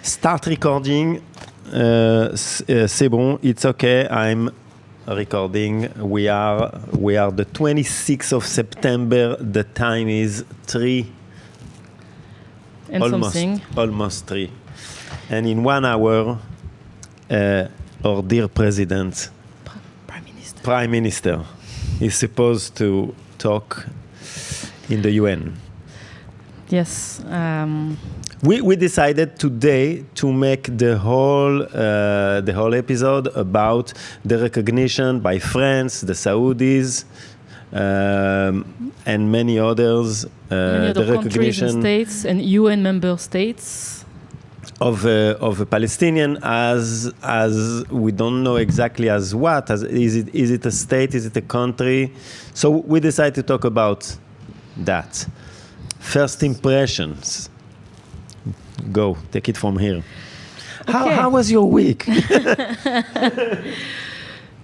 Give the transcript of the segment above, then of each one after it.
Start recording. C'est bon. It's okay. I'm recording. We are the 26th of September. The time is 3. And Almost 3. And in 1 hour, our dear president, Prime Minister, is supposed to talk in the UN. Yes. We decided today to make the whole episode about the recognition by France, the Saudis, and many others. Many other the countries and states and UN member states of a Palestinian as we don't know exactly as what. Is it a state? Is it a country? So we decided to talk about that. First impressions. Go, take it from here. Okay. How was your week?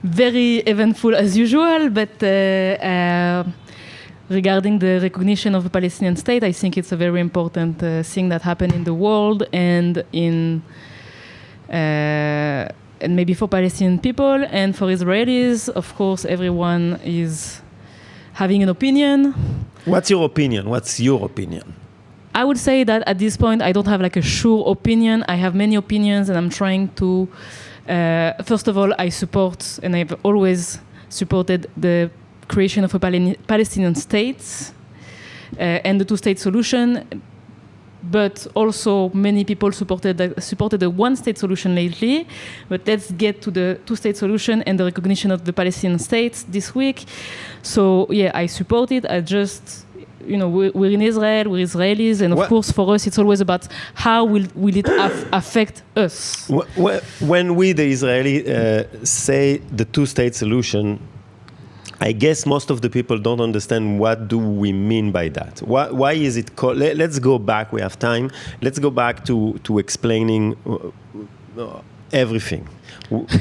Very eventful as usual, but regarding the recognition of a Palestinian state, I think it's a very important thing that happened in the world and maybe for Palestinian people and for Israelis. Of course, everyone is having an opinion. What's your opinion? I would say that at this point, I don't have like a sure opinion. I have many opinions, and I'm trying to. First of all, I support, and I've always supported the creation of a Palestinian state and the two-state solution. But also, many people supported the one-state solution lately. But let's get to the two-state solution and the recognition of the Palestinian state this week. So yeah, I support it. I just. We're in Israel, we're Israelis, and of course for us it's always about how will it affect us. When we, the Israeli, say the two-state solution, I guess most of the people don't understand what do we mean by that. Why is it called? Let's go back, we have time. Let's go back to explaining everything.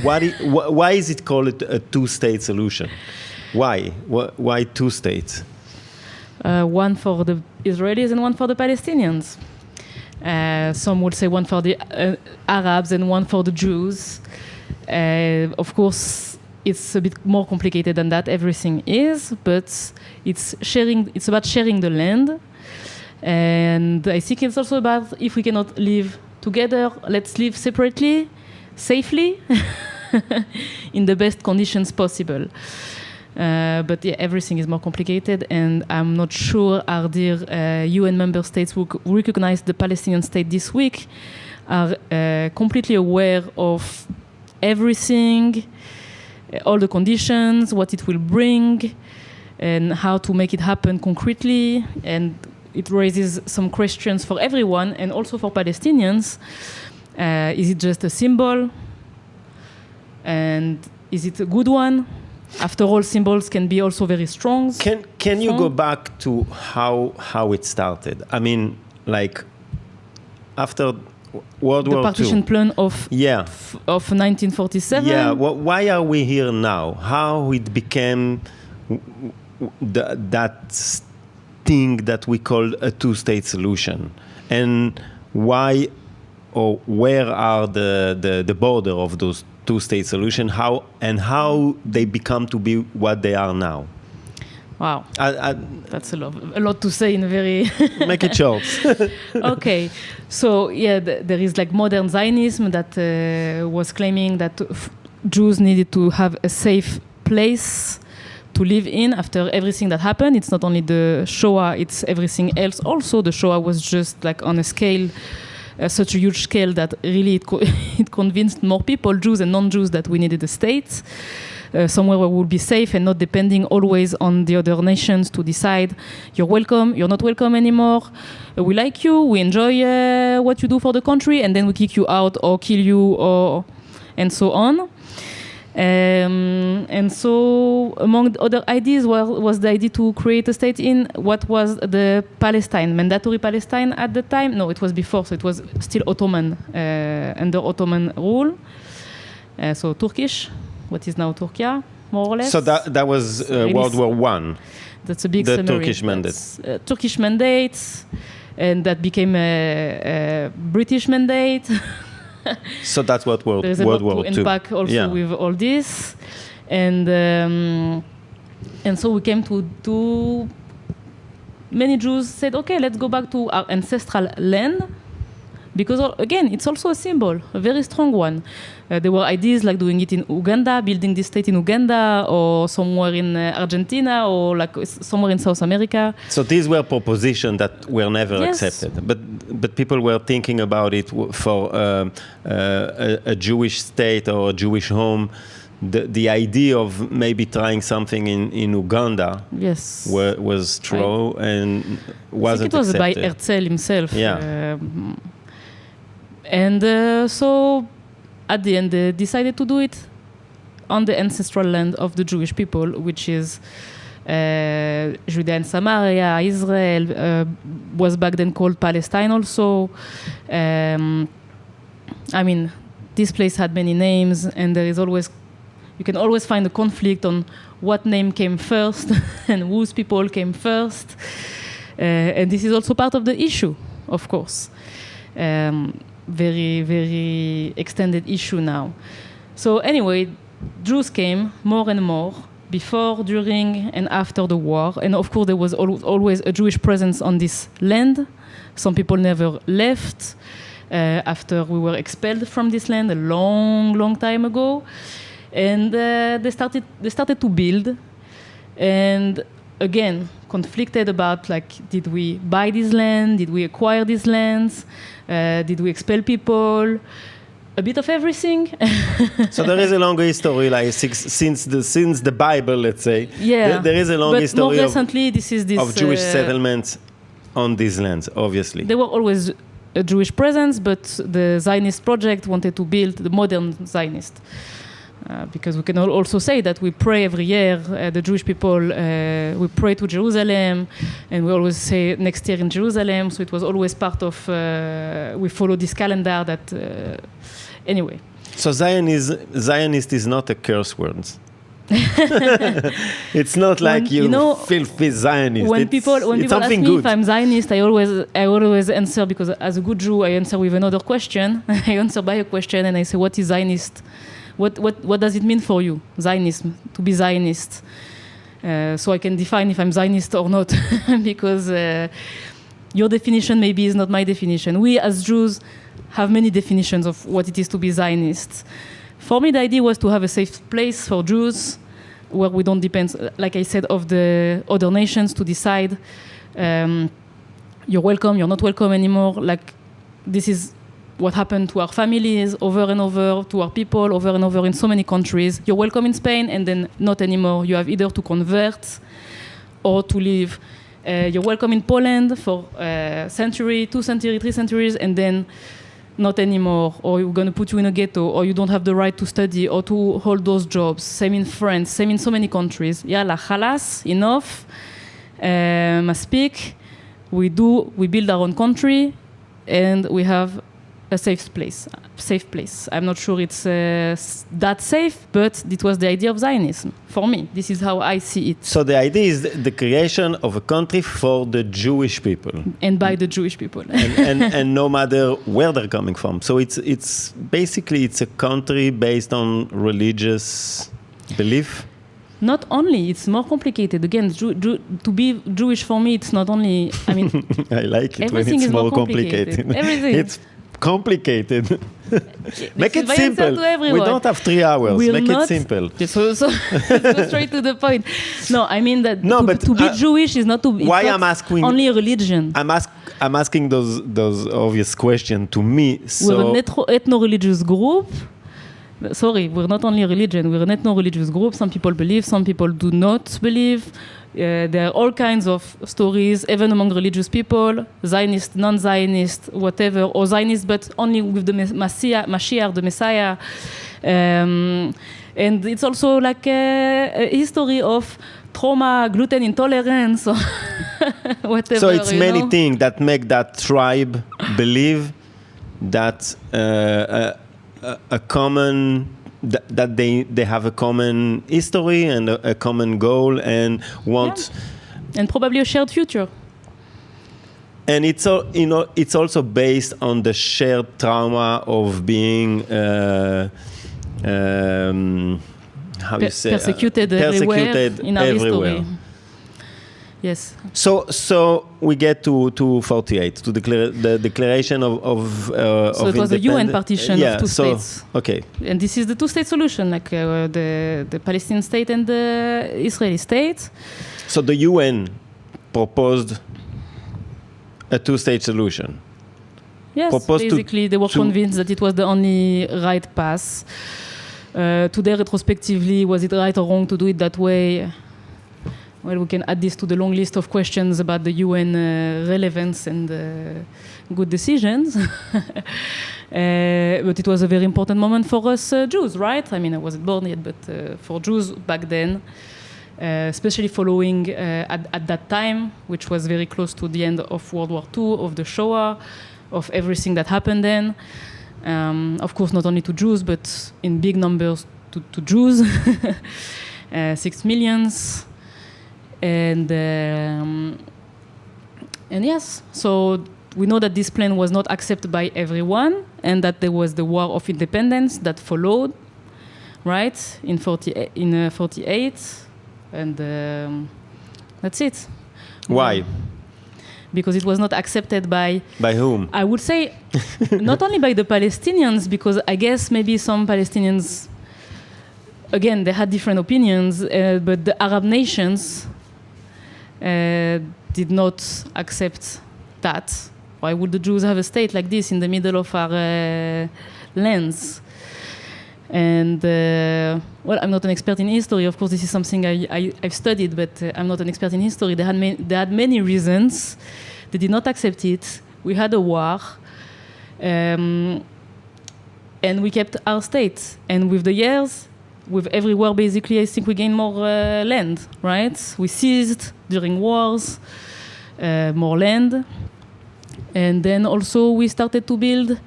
Why is it called a two-state solution? Why two states? One for the Israelis and one for the Palestinians. Some would say one for the Arabs and one for the Jews. Of course, it's a bit more complicated than that. Everything is, but it's about sharing the land, and I think it's also about if we cannot live together, let's live separately, safely, in the best conditions possible. But yeah, everything is more complicated, and I'm not sure our dear UN member states who recognize the Palestinian state this week are completely aware of everything, all the conditions, what it will bring, and how to make it happen concretely. And it raises some questions for everyone, and also for Palestinians. Is it just a symbol? And is it a good one? After all, symbols can be also very strong. Can you go back to how it started? I mean, like after World War II. The partition plan of 1947. Yeah. Why are we here now? How it became that thing that we call a two-state solution, and why or where are the border of those two-state solution, how they become to be what they are now? Wow, that's a lot to say in a very... Make it short. Okay, so yeah, there is like modern Zionism that was claiming that Jews needed to have a safe place to live in after everything that happened. It's not only the Shoah, it's everything else. Also, the Shoah was just like on a scale... such a huge scale that really it convinced more people, Jews and non-Jews, that we needed a state, somewhere where we would be safe and not depending always on the other nations to decide you're welcome, you're not welcome anymore, we like you, we enjoy what you do for the country, and then we kick you out or kill you, and so on. And so among the other ideas was the idea to create a state in what was the Palestine, mandatory Palestine at the time. No, it was before, so it was still Ottoman, under Ottoman rule. So Turkish, what is now Turkey, more or less. So that was World War I. That's a big summary. Turkish mandates. Turkish mandates. and that became a British mandate. So that's what World There's a War lot to II. unpack also with all this, and so we came to many Jews said, okay, let's go back to our ancestral land, because again, it's also a symbol, a very strong one. There were ideas like doing it in Uganda, building this state in Uganda, or somewhere in Argentina, or like somewhere in South America. So these were propositions that were never accepted. But people were thinking about it for a Jewish state or a Jewish home. The idea of maybe trying something in Uganda was true and wasn't accepted. I think it was by Herzl himself. Yeah. So at the end, they decided to do it on the ancestral land of the Jewish people, which is Judea and Samaria, Israel, was back then called Palestine also. I mean, this place had many names, and you can always find a conflict on what name came first and whose people came first. And this is also part of the issue, of course. Very, very extended issue now. So anyway, Jews came more and more before, during, and after the war. And of course, there was always a Jewish presence on this land. Some people never left after we were expelled from this land a long, long time ago. And they started to build. And again, conflicted about, like, did we buy this land? Did we acquire these lands? Did we expel people? A bit of everything. So there is a long history, like since the Bible, let's say. Yeah. There is a long history more recently, of Jewish settlements on these lands, obviously. There were always a Jewish presence, but the Zionist project wanted to build the modern Zionist. Because we can also say that we pray every year, the Jewish people, we pray to Jerusalem, and we always say next year in Jerusalem, so it was always part of, we follow this calendar that, anyway. So Zionist is not a curse word. It's not like filthy Zionist. When people ask me if I'm Zionist, I always answer, because as a good Jew, I answer with another question. I answer by a question, and I say, what is Zionist? What does it mean for you, Zionism, to be Zionist? So I can define if I'm Zionist or not, because your definition maybe is not my definition. We as Jews have many definitions of what it is to be Zionist. For me, the idea was to have a safe place for Jews, where we don't depend, like I said, of the other nations to decide you're welcome, you're not welcome anymore. Like, this is what happened to our families over and over, to our people over and over in so many countries. You're welcome in Spain, and then not anymore. You have either to convert or to leave. You're welcome in Poland for a century, 2 centuries, 3 centuries, and then not anymore. Or we're going to put you in a ghetto, or you don't have the right to study or to hold those jobs. Same in France, same in so many countries. Yalla, khalas, enough. Maspik. We build our own country, and we have a safe place. I'm not sure it's that safe, but it was the idea of Zionism. For me, this is how I see it. So the idea is the creation of a country for the Jewish people. And by the Jewish people. and no matter where they're coming from. So it's basically a country based on religious belief. Not only, it's more complicated. Again, to be Jewish for me, it's not only, I mean... I like it when it's more complicated. Everything. It's complicated. Make it simple. We don't have 3 hours. Make it simple. So go straight to the point. No, I mean that to be Jewish is not to be only a religion. I'm asking those obvious questions to me. So we're an ethno-religious group. Sorry, we're not only a religion. We're an ethno-religious group. Some people believe, some people do not believe. There are all kinds of stories, even among religious people, Zionist, non-Zionist, whatever, or Zionist, but only with the Mashiach, the Messiah. And it's also like a history of trauma, gluten intolerance, or whatever. So it's many things that make that tribe believe that a common... that they have a common history and a common goal and want... And probably a shared future. And it's it's also based on the shared trauma of being how you say persecuted everywhere in our history. Yes. So we get to 48 to the declaration of so it was the UN partition of two states. Okay. And this is the two-state solution, like the Palestinian state and the Israeli state. So the UN proposed a two-state solution. Yes, basically they were convinced that it was the only right path. Today, retrospectively, was it right or wrong to do it that way? Well, we can add this to the long list of questions about the UN relevance and good decisions. But it was a very important moment for us Jews, right? I mean, I wasn't born yet, but for Jews back then, especially following at that time, which was very close to the end of World War II, of the Shoah, of everything that happened then. Of course, not only to Jews, but in big numbers to Jews, 6 million. And yes, so we know that this plan was not accepted by everyone, and that there was the War of Independence that followed, right, in 48, and that's it. Why? Because it was not accepted by... By whom? I would say not only by the Palestinians, because I guess maybe some Palestinians, again, they had different opinions, but the Arab nations did not accept that. Why would the Jews have a state like this in the middle of our lands? And, well, I'm not an expert in history. Of course, this is something I've studied, but I'm not an expert in history. They had many reasons. They did not accept it. We had a war. And we kept our state. And with the years, with every war, basically, I think we gained more land, right? We seized during wars more land. And then also we started to build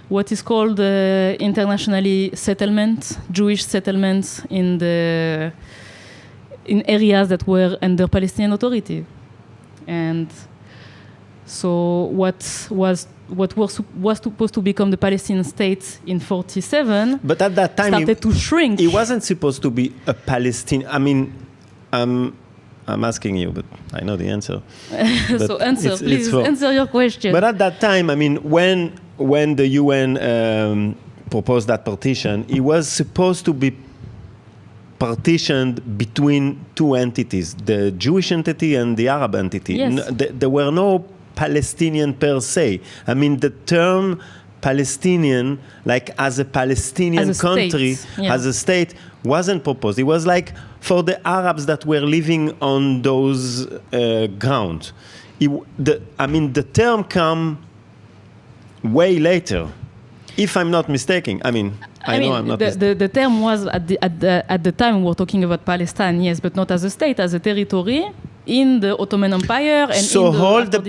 what is called internationally settlement, Jewish settlements in areas that were under Palestinian authority. And so what was supposed to become the Palestinian state in 47, but at that time started to shrink. It wasn't supposed to be a Palestinian. I mean, I'm asking you, but I know the answer. So please answer your question. But at that time, I mean, when the UN proposed that partition, it was supposed to be partitioned between two entities, the Jewish entity and the Arab entity. Yes. There were no Palestinian per se. I mean, the term Palestinian, like as a Palestinian country, as a state, wasn't proposed. It was like for the Arabs that were living on those grounds. The term came way later, if I'm not mistaken. I mean, the term was at the time we were talking about Palestine, yes, but not as a state, as a territory in the Ottoman Empire, and all the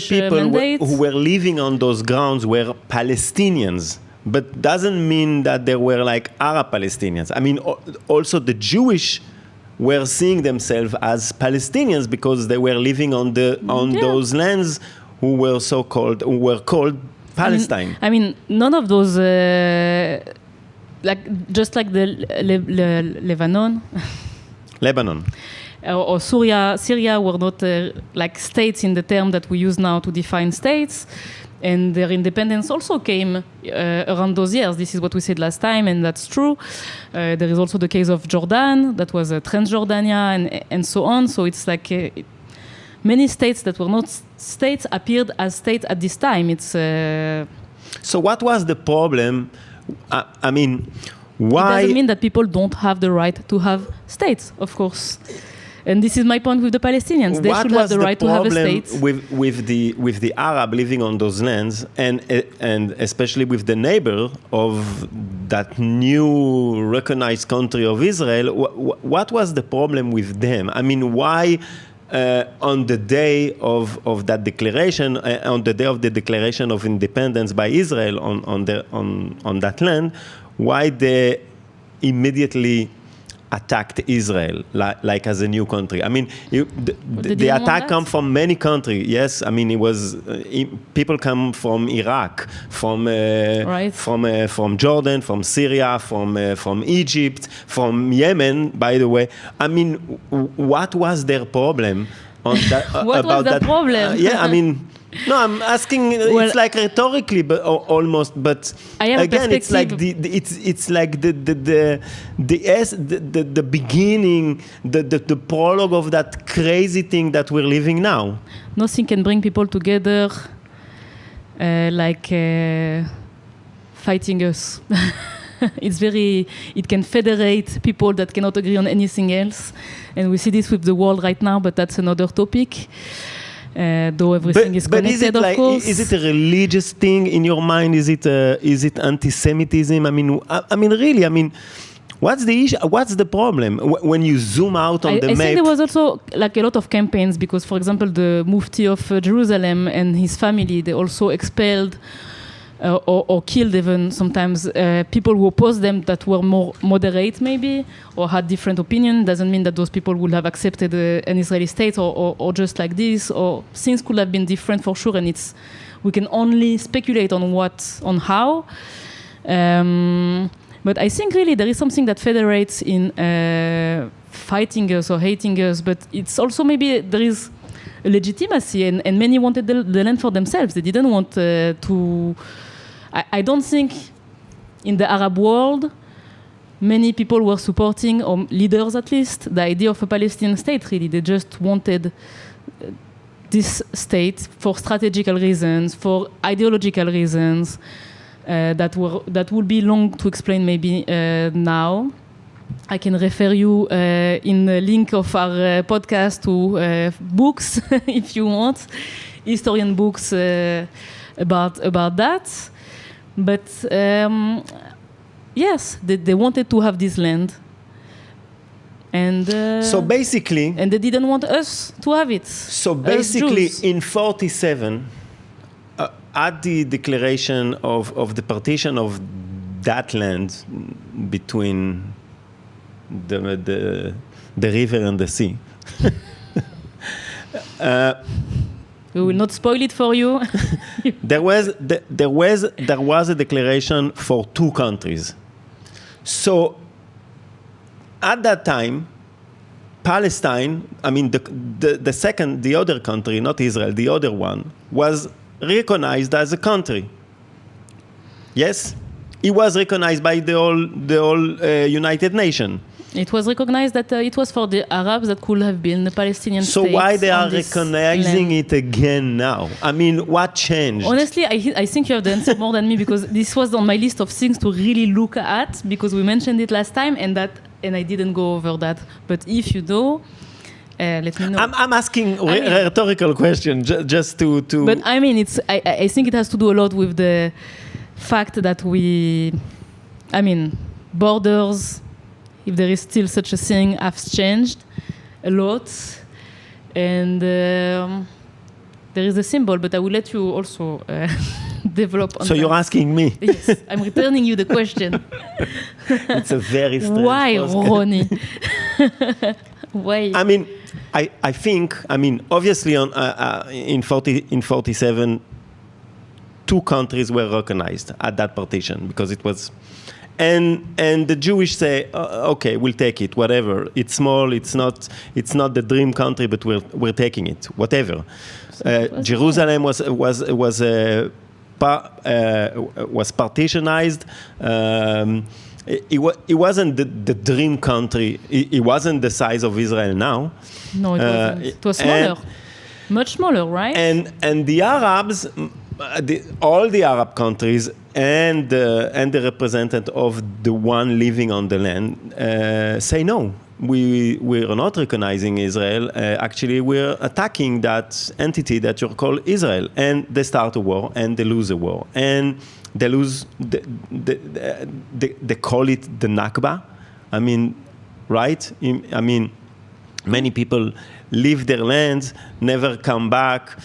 people who were living on those grounds were Palestinians, but doesn't mean that they were like Arab Palestinians. I mean, also the Jewish were seeing themselves as Palestinians because they were living on those lands who were called Palestine. I mean, none of those, just like the Lebanon. Or Syria were not like states in the term that we use now to define states, and their independence also came around those years. This is what we said last time, and that's true. There is also the case of Jordan, that was Transjordania, and so on. So it's like many states that were not states appeared as states at this time. It's so what was the problem? I mean, why? It doesn't mean that people don't have the right to have states, of course. And this is my point with the Palestinians. They should have the right to have a state. With the Arab living on those lands, and especially with the neighbor of that new recognized country of Israel, what was the problem with them? I mean, why on the day of that declaration, on the day of the declaration of independence by Israel on that land, why they immediately attacked Israel like as a new country. I mean, the attack come from many countries. Yes, I mean it was people come from Iraq, from Jordan, from Syria, from Egypt, from Yemen. By the way, I mean, what was their problem on that? What about was the problem? Yeah, I mean. No, I'm asking. Well, it's like rhetorically, but almost. But again, it's like it's like the beginning, the prologue of that crazy thing that we're living now. Nothing can bring people together like fighting us. It can federate people that cannot agree on anything else, and we see this with the world right now. But that's another topic. Though everything is connected, of course. Is it a religious thing in your mind? Is it anti-Semitism? I mean, really, I mean, what's the issue? What's the problem when you zoom out on the map? I think there was also like a lot of campaigns because, for example, the Mufti of Jerusalem and his family, they also expelled or killed even sometimes people who opposed them that were more moderate maybe or had different opinion. Doesn't mean that those people would have accepted an Israeli state or just like this, or things could have been different for sure, and we can only speculate on how. But I think really there is something that federates in fighting us or hating us, but it's also maybe there is a legitimacy, and many wanted the land for themselves. They didn't want to... I don't think in the Arab world many people were supporting, or leaders at least, the idea of a Palestinian state, really. They just wanted this state for strategical reasons, for ideological reasons, that would be long to explain maybe now. I can refer you in the link of our podcast to books, if you want, historian books about that. But yes, they wanted to have this land, and so basically, and they didn't want us to have it. So basically, in 47, at the declaration of the partition of that land between the river and the sea. We will not spoil it for you. There was a declaration for two countries. So at that time, Palestine, I mean the other country, not Israel, the other one, was recognized as a country. Yes? It was recognized by the whole United Nations. It was recognized that it was for the Arabs that could have been the Palestinian state. So why they are recognizing it again now? I mean, what changed? Honestly, I think you have the answer more than me, because this was on my list of things to really look at, because we mentioned it last time, and I didn't go over that. But if you know, let me know. I'm asking rhetorical question just to. But I mean, I think it has to do a lot with the fact that borders, if there is still such a thing, have changed a lot. And there is a symbol, but I will let you also develop on So you're asking me? Yes, I'm returning you the question. It's a very strange Why, Ronny? Why? I mean, I think, obviously in 47, two countries were recognized at that partition, because it was... And the Jewish say, okay, we'll take it, whatever. It's small, it's not the dream country, but we're taking it, whatever. Jerusalem was partitionized. It wasn't the dream country. It wasn't the size of Israel now. No, it wasn't. It was smaller, much smaller, right? And the Arabs, all the Arab countries, and the representative of the one living on the land say no. We're not recognizing Israel. Actually, we're attacking that entity that you call Israel, and they start a war and they lose a war, and they lose. They call it the Nakba. I mean, right? Many people leave their lands, never come back.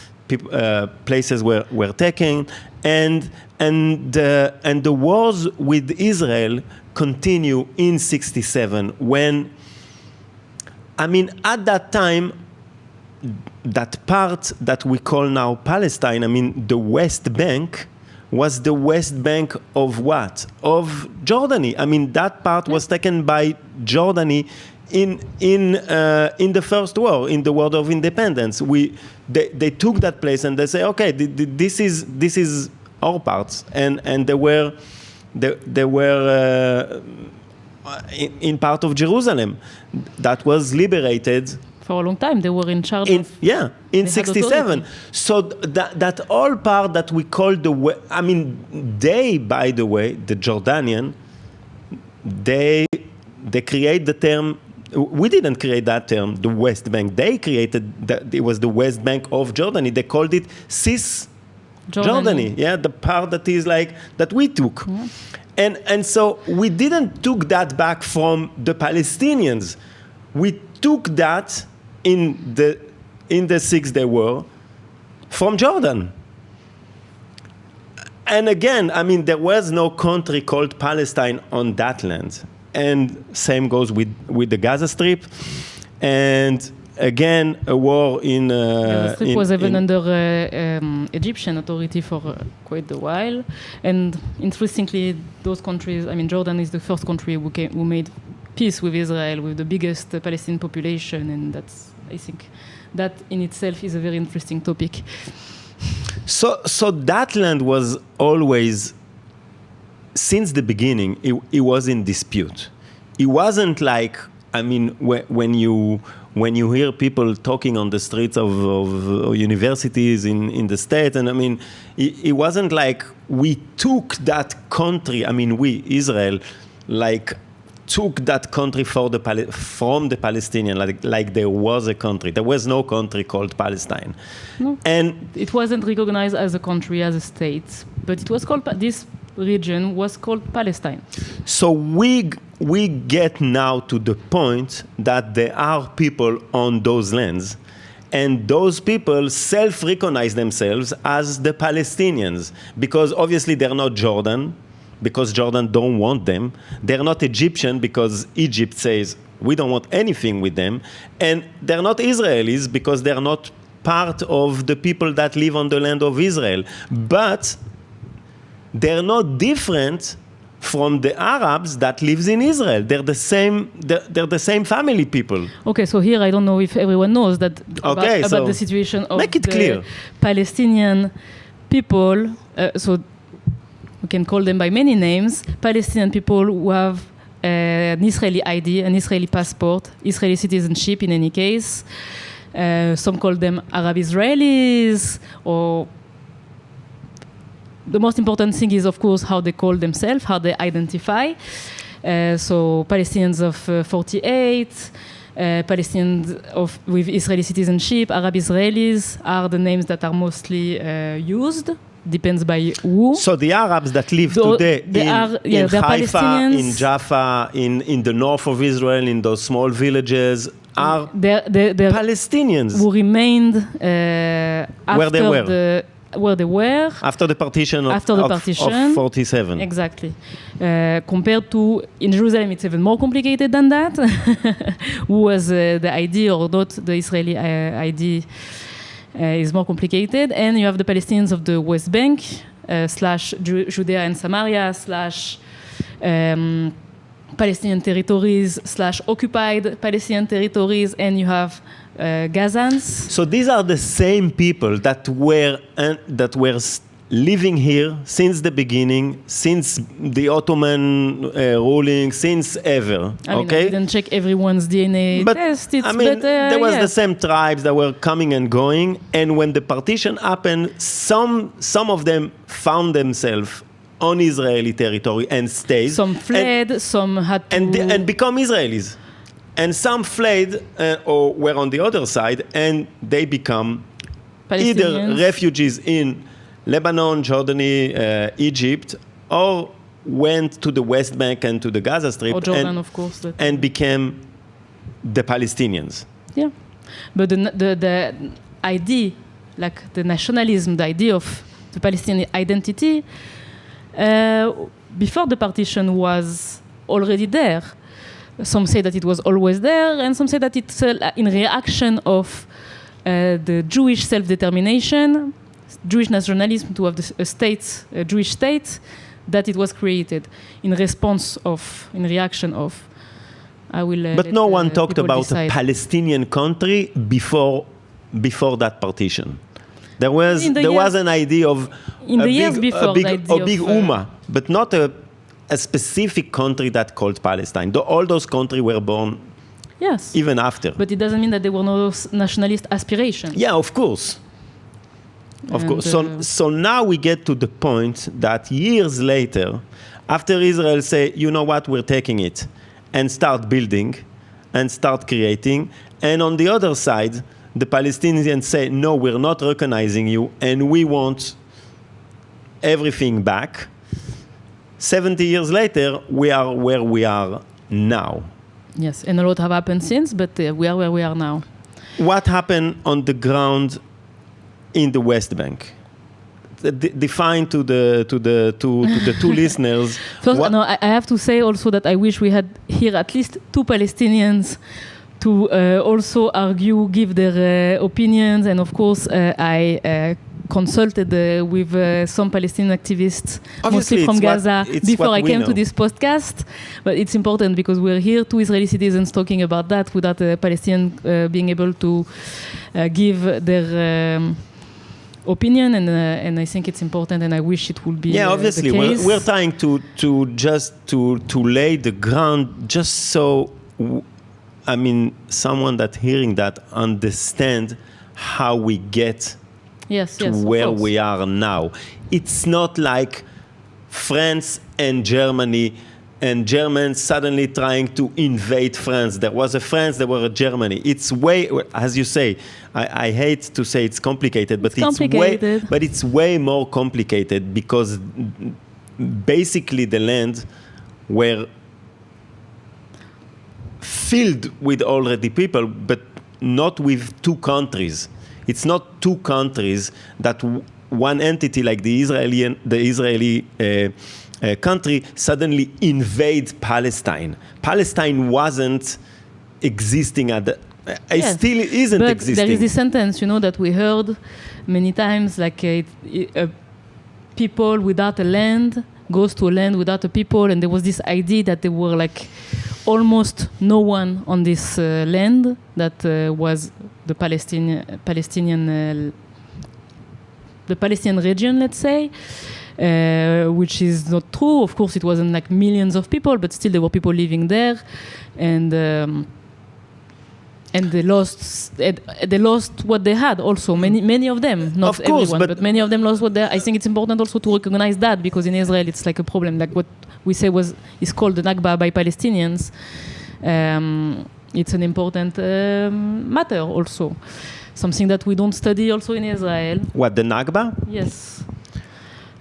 places were taken, and the wars with Israel continue in '67 when, I mean, at that time, that part that we call now Palestine, I mean, the West Bank was the West Bank of what? Of Jordany. I mean, that part was taken by Jordany in the first war, in the War of Independence. They took that place and they say, okay, this is our parts, and they were in part of Jerusalem that was liberated. For a long time, they were in charge in '67. So that all part that we call I mean, they, by the way, the Jordanian, they create the term. We didn't create that term, the West Bank. They created it was the West Bank of Jordany. They called it Cisjordany. Yeah, the part that is like that we took. Yeah. And so we didn't took that back from the Palestinians. We took that in the Six-Day War from Jordan. And again, I mean, there was no country called Palestine on that land. And same goes with the Gaza Strip. And again, a war in... the Strip was even under Egyptian authority for quite a while. And interestingly, those countries, I mean, Jordan is the first country who made peace with Israel, with the biggest Palestinian population, and that's, I think, that in itself is a very interesting topic. So that land was always, since the beginning, it was in dispute. It wasn't like, I mean, when you hear people talking on the streets of universities in the States, and I mean, it wasn't like we took that country, I mean, we, Israel, like, took that country from the Palestinian, like there was a country. There was no country called Palestine. No, and it wasn't recognized as a country, as a state, but it was called, this region was called Palestine. So we get now to the point that there are people on those lands, and those people self-recognize themselves as the Palestinians, because obviously they're not Jordan, because Jordan don't want them. They're not Egyptian because Egypt says, we don't want anything with them. And they're not Israelis because they're not part of the people that live on the land of Israel. But they're not different from the Arabs that lives in Israel. They're the same family people. Okay, so here I don't know if everyone knows that about the situation of make it the clear. Palestinian people. So we can call them by many names. Palestinian people who have an Israeli ID, an Israeli passport, Israeli citizenship in any case. Some call them Arab Israelis, or the most important thing is, of course, how they call themselves, how they identify. So Palestinians of 48, Palestinians with Israeli citizenship, Arab Israelis are the names that are mostly used. Depends by who. So the Arabs that live today in Haifa, in Jaffa, in the north of Israel, in those small villages, are Palestinians who remained where they were after the partition of 47. Exactly. Compared to in Jerusalem, it's even more complicated than that. Who was the ID or not the Israeli ID? Is more complicated, and you have the Palestinians of the West Bank / Judea and Samaria / Palestinian territories / occupied Palestinian territories, and you have Gazans. So these are the same people that were living here since the beginning, since the Ottoman ruling, since ever. I mean, I didn't check everyone's DNA test. There was the same tribes that were coming and going, and when the partition happened, some of them found themselves on Israeli territory and stayed. Some fled, some had to... And become Israelis. And some fled or were on the other side, and they become either refugees in Lebanon, Jordany, Egypt, or went to the West Bank and to the Gaza Strip, or Jordan, of course, and became the Palestinians. Yeah, but the ID like the nationalism, the idea of the Palestinian identity, before the partition was already there. Some say that it was always there, and some say that it's in reaction of the Jewish self-determination, Jewish nationalism to have a Jewish state, that it was created in response of, in reaction of. I will. But no one talked about decide. a Palestinian country before that partition. There was an idea of in the years before a big ummah, but not a specific country that called Palestine. All those countries were born. Yes. Even after. But it doesn't mean that there were no nationalist aspirations. Yeah, of course. Of course. So now we get to the point that years later, after Israel say, you know what, we're taking it, and start building, and start creating, and on the other side, the Palestinians say, no, we're not recognizing you, and we want everything back. 70 years later, we are where we are now. Yes, and a lot have happened since, but we are where we are now. What happened on the ground in the West Bank? Define to the two listeners. First, no, I have to say also that I wish we had here at least two Palestinians to also argue, give their opinions, and of course I consulted with some Palestinian activists, obviously mostly from Gaza, before I came know. to this podcast. But it's important because we're here, two Israeli citizens talking about that without a Palestinian being able to give their opinion, and I think it's important, and I wish it would be obviously the case. We're trying to just to lay the ground just so someone that hearing that understand how we get to where we are now. It's not like France and Germany and Germans suddenly trying to invade France. There was a France, there was a Germany. It's way, as you say, I hate to say it's complicated, but it's way more complicated because basically the land were filled with already people, but not with two countries. It's not two countries that one entity like the Israeli country suddenly invades Palestine. Palestine wasn't existing at the. It still isn't existing. There is this sentence, that we heard many times, like people without a land goes to a land without a people, and there was this idea that there were like almost no one on this land that was the Palestinian region, let's say, which is not true. Of course, it wasn't like millions of people, but still there were people living there, and they lost what they had. Also, many of them, not everyone, but many of them lost what they. I think it's important also to recognize that, because in Israel it's like a problem, like what we say is called the Nakba by Palestinians. It's an important matter also, something that we don't study also in Israel. What, the Nakba? Yes.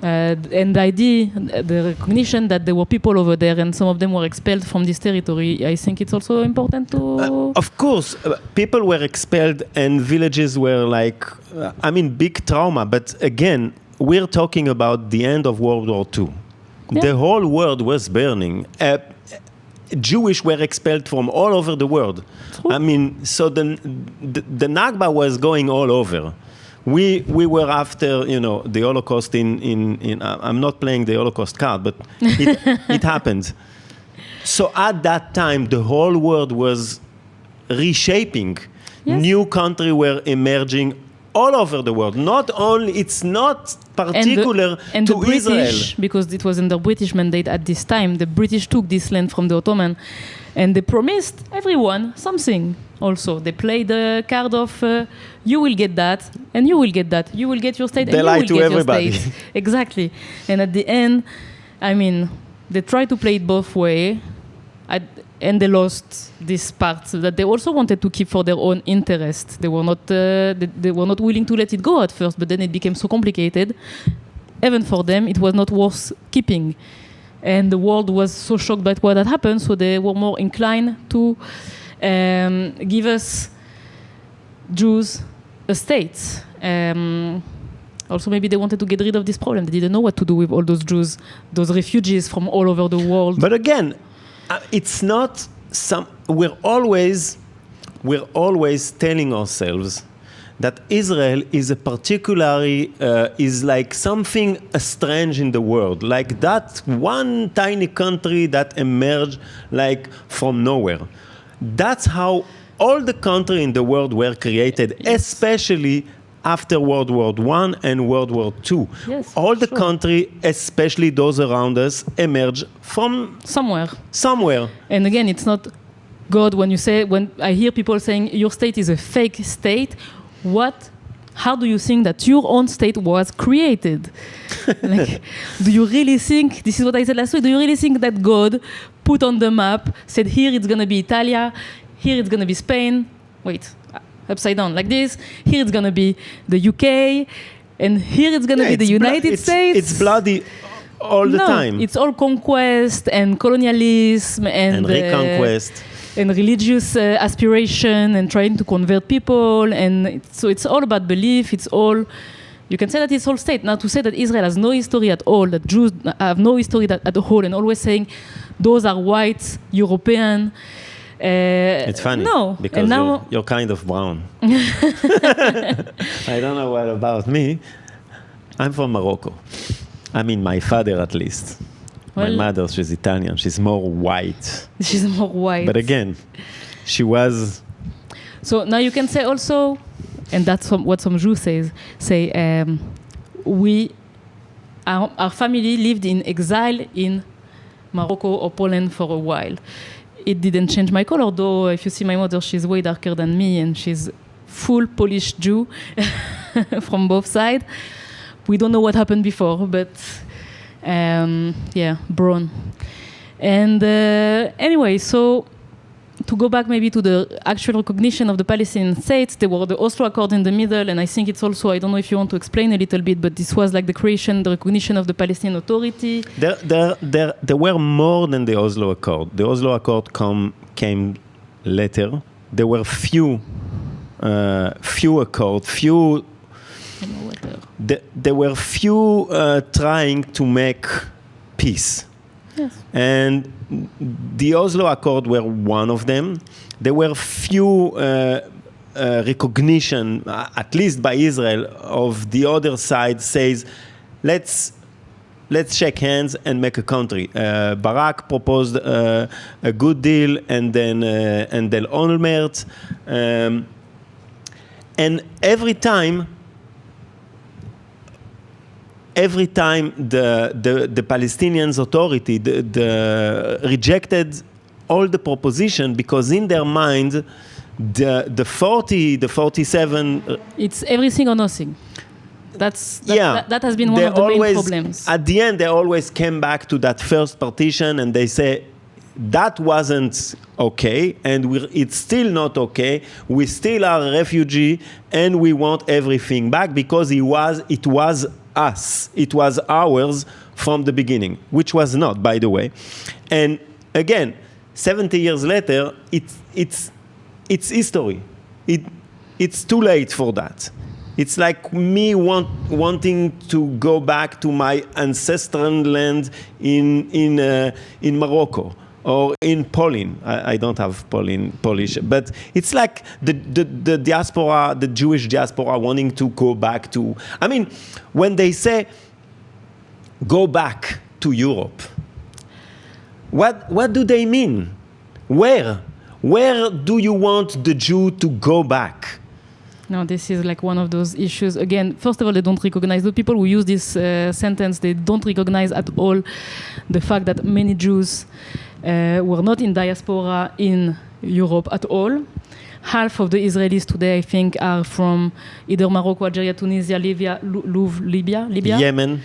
And the idea, the recognition that there were people over there and some of them were expelled from this territory, I think it's also important to... Of course, people were expelled and villages were like, big trauma. But again, we're talking about the end of World War II. Yeah. The whole world was burning. Jewish were expelled from all over the world. True. So the Nakba was going all over. We were after, the Holocaust in I'm not playing the Holocaust card, but it happened. So at that time, the whole world was reshaping. Yes. New countries were emerging all over the world. Not only, it's not particular and to the British, Israel. Because it was under British mandate at this time, the British took this land from the Ottoman, and they promised everyone something. Also, they played the card of you will get that, and you will get that. You will get your state, they and you will get everybody. Your state. Exactly. And at the end, they tried to play it both ways, and they lost this part that they also wanted to keep for their own interest. They were not willing to let it go at first, but then it became so complicated. Even for them, it was not worth keeping. And the world was so shocked by what had happened, so they were more inclined to give us Jews a state. Also, maybe they wanted to get rid of this problem. They didn't know what to do with all those Jews, those refugees from all over the world. But again, it's not some. We're always telling ourselves that Israel is a particularly is like something strange in the world, like that one tiny country that emerged like from nowhere. That's how all the countries in the world were created, especially after World War I and World War II. Yes, all the countries, especially those around us, emerged from somewhere. And again, it's not God when I hear people saying your state is a fake state. How do you think that your own state was created? Like, do you really think, this is what I said last week, do you really think that God put on the map, said here it's going to be Italia, here it's going to be Spain, upside down like this, here it's going to be the UK, and here it's going to be the United States? It's bloody all the time. It's all conquest and colonialism and reconquest. And religious aspiration and trying to convert people. And so it's all about belief. It's all, you can say that it's all state. Now to say that Israel has no history at all, that Jews have no history at all, and always saying those are white, European. It's funny, no, because now you're kind of brown. I don't know what about me. I'm from Morocco. I mean, my father at least. My mother, she's Italian. She's more white. She's more white. But again, she was. So now you can say also, and that's what some Jews say, our family lived in exile in Morocco or Poland for a while. It didn't change my color, though. If you see my mother, she's way darker than me, and she's full Polish Jew from both sides. We don't know what happened before, but brown. And anyway, so to go back maybe to the actual recognition of the Palestinian states, there were the Oslo Accord in the middle, and I think it's also, I don't know if you want to explain a little bit, but this was like the recognition of the Palestinian Authority. There were more than the Oslo Accord. The Oslo Accord came later. There were few accords, there were few trying to make peace. Yes. And the Oslo Accord were one of them. There were few recognition, at least by Israel, of the other side says, let's shake hands and make a country. Barak proposed a good deal, and then Olmert. And every time the Palestinian Authority rejected all the proposition, because in their mind the 47 it's everything or nothing. That has been one of the main problems. At the end, they always came back to that first partition, and they say that wasn't okay, and it's still not okay. We still are a refugee, and we want everything back, because it was us. It was ours from the beginning, which was not, by the way. And again, 70 years later, it's history. It's too late for that. It's like me wanting to go back to my ancestral land in Morocco or in Poland. I don't have Polish, but it's like the diaspora, the Jewish diaspora, wanting to go back to. I mean, when they say go back to Europe, what do they mean? Where do you want the Jew to go back? No, this is like one of those issues. Again, first of all, they don't recognize, the people who use this sentence, they don't recognize at all the fact that many Jews were not in diaspora in Europe at all. Half of the Israelis today, I think, are from either Morocco, Algeria, Tunisia, Libya, Yemen,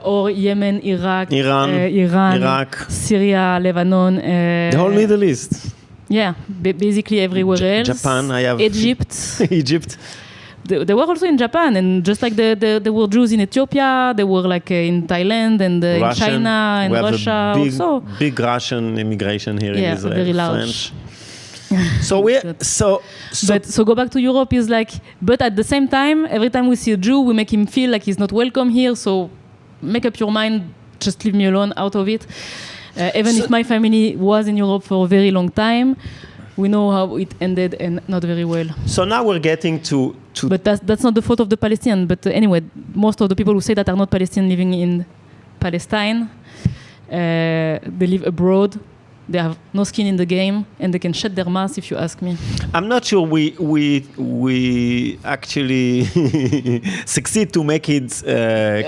or Yemen, Iran, Iraq, Syria, Lebanon. The whole Middle East. Yeah, basically everywhere else. Japan, I have Egypt. Egypt. They were also in Japan, and just like there were Jews in Ethiopia, they were like in Thailand and in China and Russia. We have a big Russian immigration here in Israel. Very large. French. So So go back to Europe is like, but at the same time, every time we see a Jew, we make him feel like he's not welcome here. So make up your mind, just leave me alone, out of it. Even if my family was in Europe for a very long time, we know how it ended and not very well. So now we're getting to But that's not the fault of the Palestinians. But anyway, most of the people who say that are not Palestinians living in Palestine, they live abroad. They have no skin in the game, and they can shut their mouths if you ask me. I'm not sure we actually succeed to make it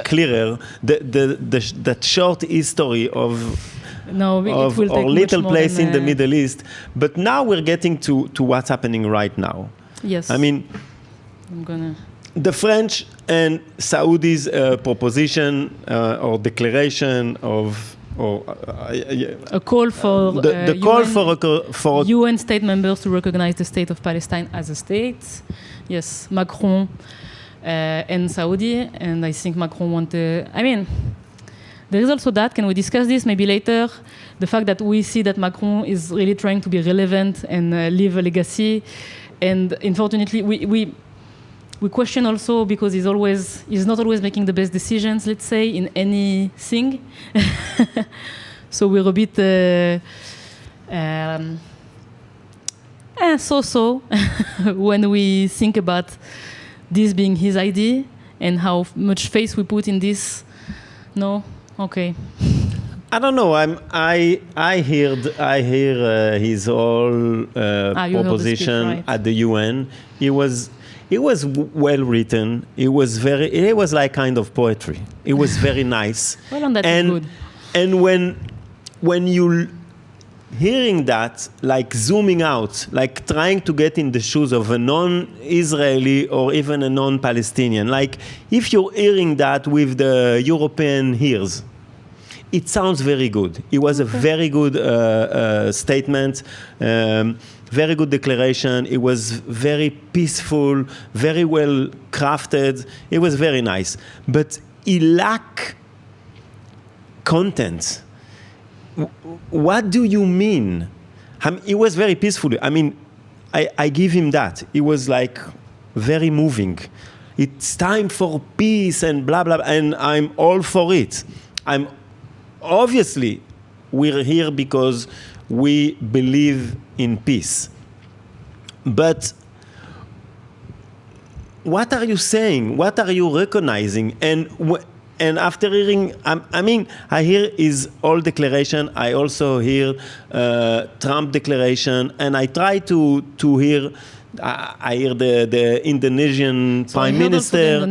clearer. The short history of it will take our little much more place than, in the Middle East. But now we're getting to what's happening right now. Yes. I mean, the French and Saudis proposition or declaration of. A call for the call for UN state members to recognize the state of Palestine as a state. Yes, Macron and Saudi, and I think Macron wanted. I mean, there is also that. Can we discuss this maybe later? The fact that we see that Macron is really trying to be relevant and leave a legacy, and unfortunately, we question also because he's not always making the best decisions, let's say, in anything. So we're a bit so-so when we think about this being his idea and how much faith we put in this. No? Okay. I don't know. I hear his whole proposition speech, right? at the UN. It was well written. It was like kind of poetry. It was very nice. Well, and that is good. And when you hearing that, like zooming out, like trying to get in the shoes of a non-Israeli or even a non-Palestinian, like if you're hearing that with the European ears, it sounds very good. It was a very good statement. Very good declaration. It was very peaceful, very well crafted. It was very nice. But it lacked content. What do you mean? It was very peaceful. I mean, I give him that. It was like very moving. It's time for peace and blah, blah, and I'm all for it. Obviously, we're here because we believe in peace. But what are you saying? What are you recognizing? And after hearing, I hear his whole declaration. I also hear Trump declaration, and I try to hear. I hear the Indonesian Prime Minister.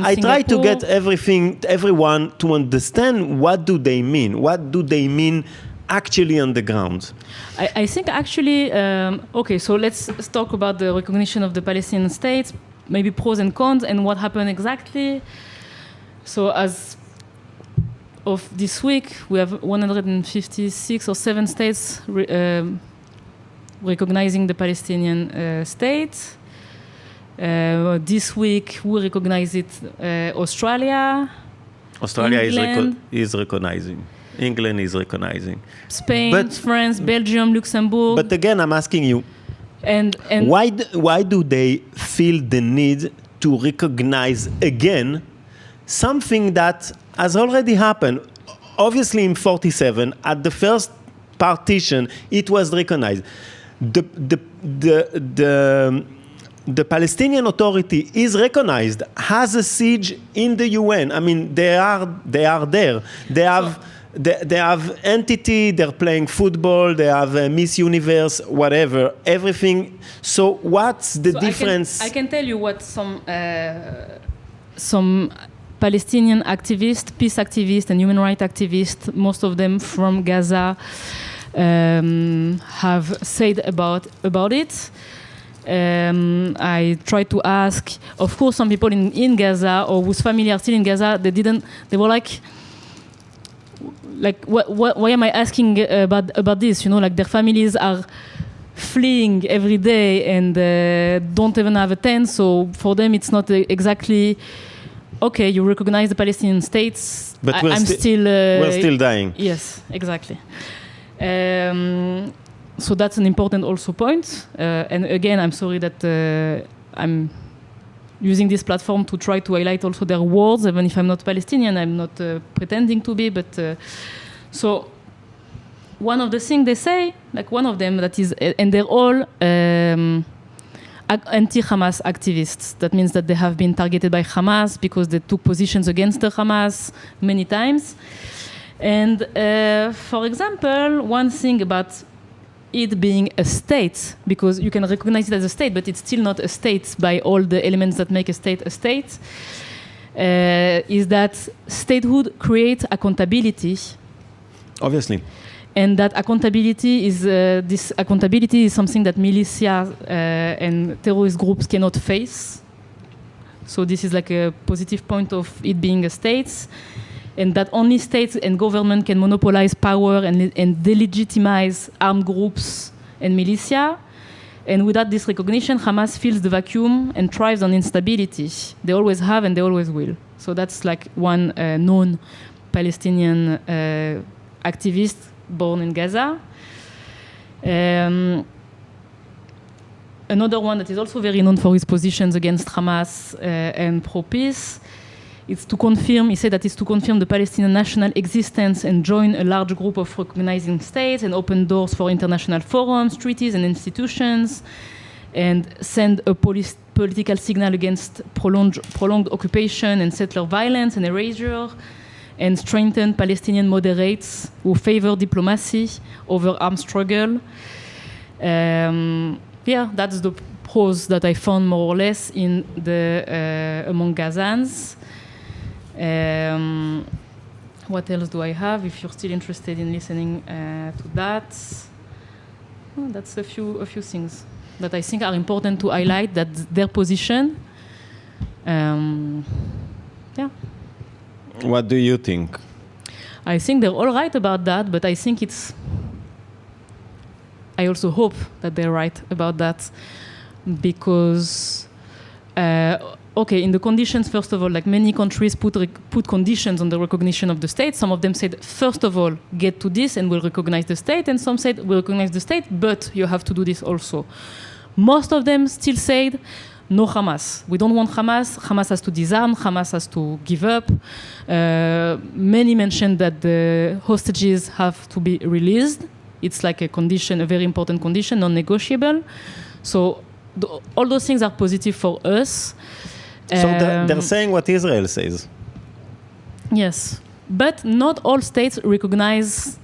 I try to get everyone to understand what do they mean. What do they mean actually on the ground? I think actually, okay, so let's talk about the recognition of the Palestinian state, maybe pros and cons, and what happened exactly. So as of this week, we have 156 or 7 states recognizing the Palestinian state. This week, we recognize it Australia. Australia is recognizing. England is recognizing. Spain, France, Belgium, Luxembourg. But again, I'm asking you, and why do they feel the need to recognize again something that has already happened? Obviously, in 1947, at the first partition, it was recognized. The Palestinian Authority is recognized, has a siege in the UN. I mean, they are there. They have entity. They're playing football. They have Miss Universe, whatever, everything. So what's the difference? I can tell you what some Palestinian activists, peace activists, and human rights activists, most of them from Gaza, have said about it. I tried to ask, of course, some people in Gaza or whose family are still in Gaza, they were like, why am I asking about this? You know, like their families are fleeing every day and don't even have a tent. So for them, it's not exactly, okay, you recognize the Palestinian states, but we're still dying. Yes, exactly. So that's an important also point. And again, I'm sorry that I'm using this platform to try to highlight also their words, even if I'm not Palestinian, I'm not pretending to be. But so one of the things they say, like one of them that is, and they're all anti-Hamas activists. That means that they have been targeted by Hamas because they took positions against the Hamas many times. And for example, one thing about it being a state, because you can recognize it as a state, but it's still not a state by all the elements that make a state, is that statehood creates accountability. Obviously. And that accountability is something that militia and terrorist groups cannot face. So this is like a positive point of it being a state. And that only states and government can monopolize power and delegitimize armed groups and militia. And without this recognition, Hamas fills the vacuum and thrives on instability. They always have and they always will. So that's like one known Palestinian activist born in Gaza. Another one that is also very known for his positions against Hamas and pro-peace. It's to confirm, he said that it's to confirm the Palestinian national existence and join a large group of recognizing states and open doors for international forums, treaties, and institutions, and send a political signal against prolonged occupation and settler violence and erasure, and strengthen Palestinian moderates who favor diplomacy over armed struggle. That's the pros that I found more or less in the among Gazans. What else do I have? If you're still interested in listening to that, that's a few things that I think are important to highlight. That their position. What do you think? I think they're all right about that, but I think it's. I also hope that they're right about that, because. In the conditions, first of all, like many countries put conditions on the recognition of the state. Some of them said, first of all, get to this and we'll recognize the state. And some said, we'll recognize the state, but you have to do this also. Most of them still said, no Hamas. We don't want Hamas. Hamas has to disarm. Hamas has to give up. Many mentioned that the hostages have to be released. It's like a condition, a very important condition, non-negotiable. So all those things are positive for us. So they're saying what Israel says. Yes, but not all states recognize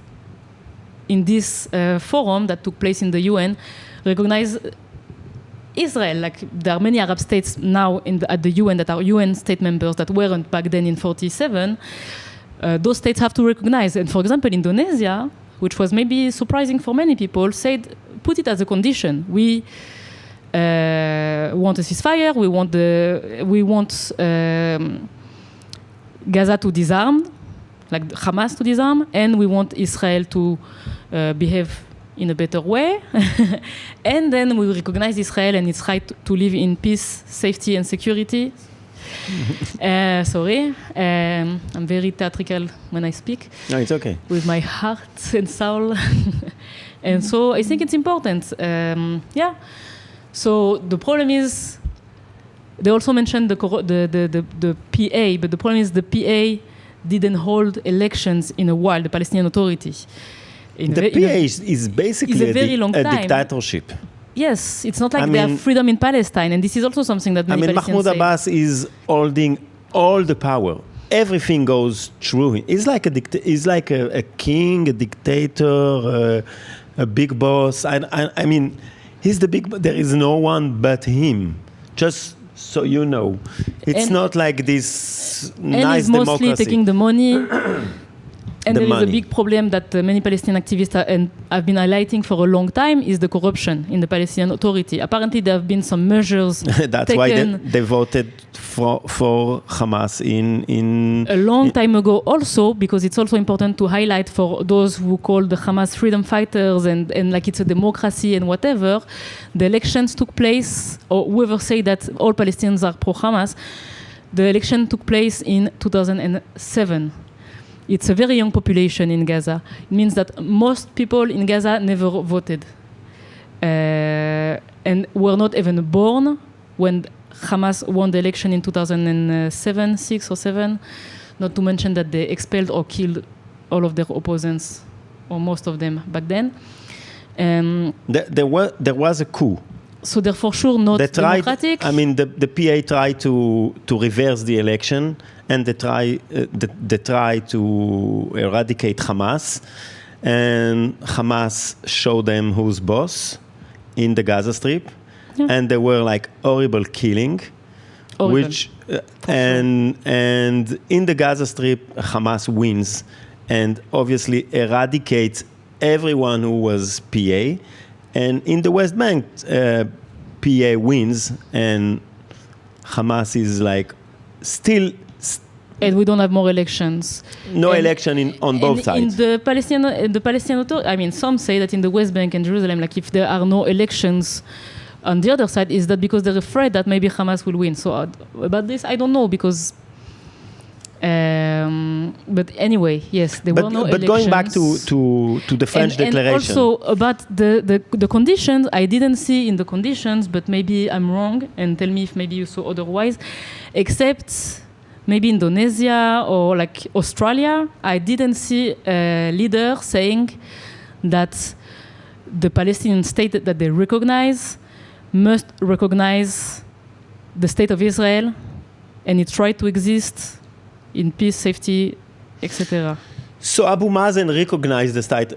in this forum that took place in the UN, recognize Israel. Like there are many Arab states now at the UN that are UN state members that weren't back then in 1947. Those states have to recognize. And for example, Indonesia, which was maybe surprising for many people, said, put it as a condition. We want a ceasefire. We want Gaza to disarm, like Hamas to disarm, and we want Israel to behave in a better way. And then we recognize Israel and its right to live in peace, safety, and security. Sorry, I'm very theatrical when I speak. No, it's okay. With my heart and soul. And so I think it's important. So the problem is, they also mentioned the PA, but the problem is the PA didn't hold elections in a while, the Palestinian Authority. The PA is basically a dictatorship. Yes, it's not like they have freedom in Palestine, and this is also something that many Palestinians Mahmoud Abbas is holding all the power. Everything goes through him. He's like a king, a dictator, a big boss. I mean, he's the big. There is no one but him. Just so you know, it's not like this nice he's mostly democracy. Taking the money. And there is a big problem that many Palestinian activists have been highlighting for a long time is the corruption in the Palestinian Authority. Apparently, there have been some measures That's taken why they voted for Hamas in a long time ago also, because it's also important to highlight for those who call the Hamas freedom fighters and like it's a democracy and whatever. The elections took place, or whoever say that all Palestinians are pro-Hamas, the election took place in 2007. It's a very young population in Gaza. It means that most people in Gaza never voted and were not even born when Hamas won the election in 2007, 6 or 7. Not to mention that they expelled or killed all of their opponents, or most of them back then. There was a coup. So they're for sure not democratic. I mean, the PA tried to reverse the election, and they try to eradicate Hamas, and Hamas showed them who's boss in the Gaza Strip, and there were like horrible killing, which and in the Gaza Strip Hamas wins, and obviously eradicates everyone who was PA. And in the West Bank, PA wins, and Hamas is like still. And we don't have more elections. No election on both sides. In the Palestinian authority, I mean, some say that in the West Bank and Jerusalem, like if there are no elections on the other side, is that because they're afraid that maybe Hamas will win. So about this, I don't know, because. But anyway, yes, there were no elections. But going back to the French declaration. And also about the conditions, I didn't see in the conditions, but maybe I'm wrong, and tell me if maybe you saw otherwise, except maybe Indonesia or like Australia, I didn't see a leader saying that the Palestinian state that they recognize must recognize the state of Israel and its right to exist in peace, safety, etc. So Abu Mazen recognized the state.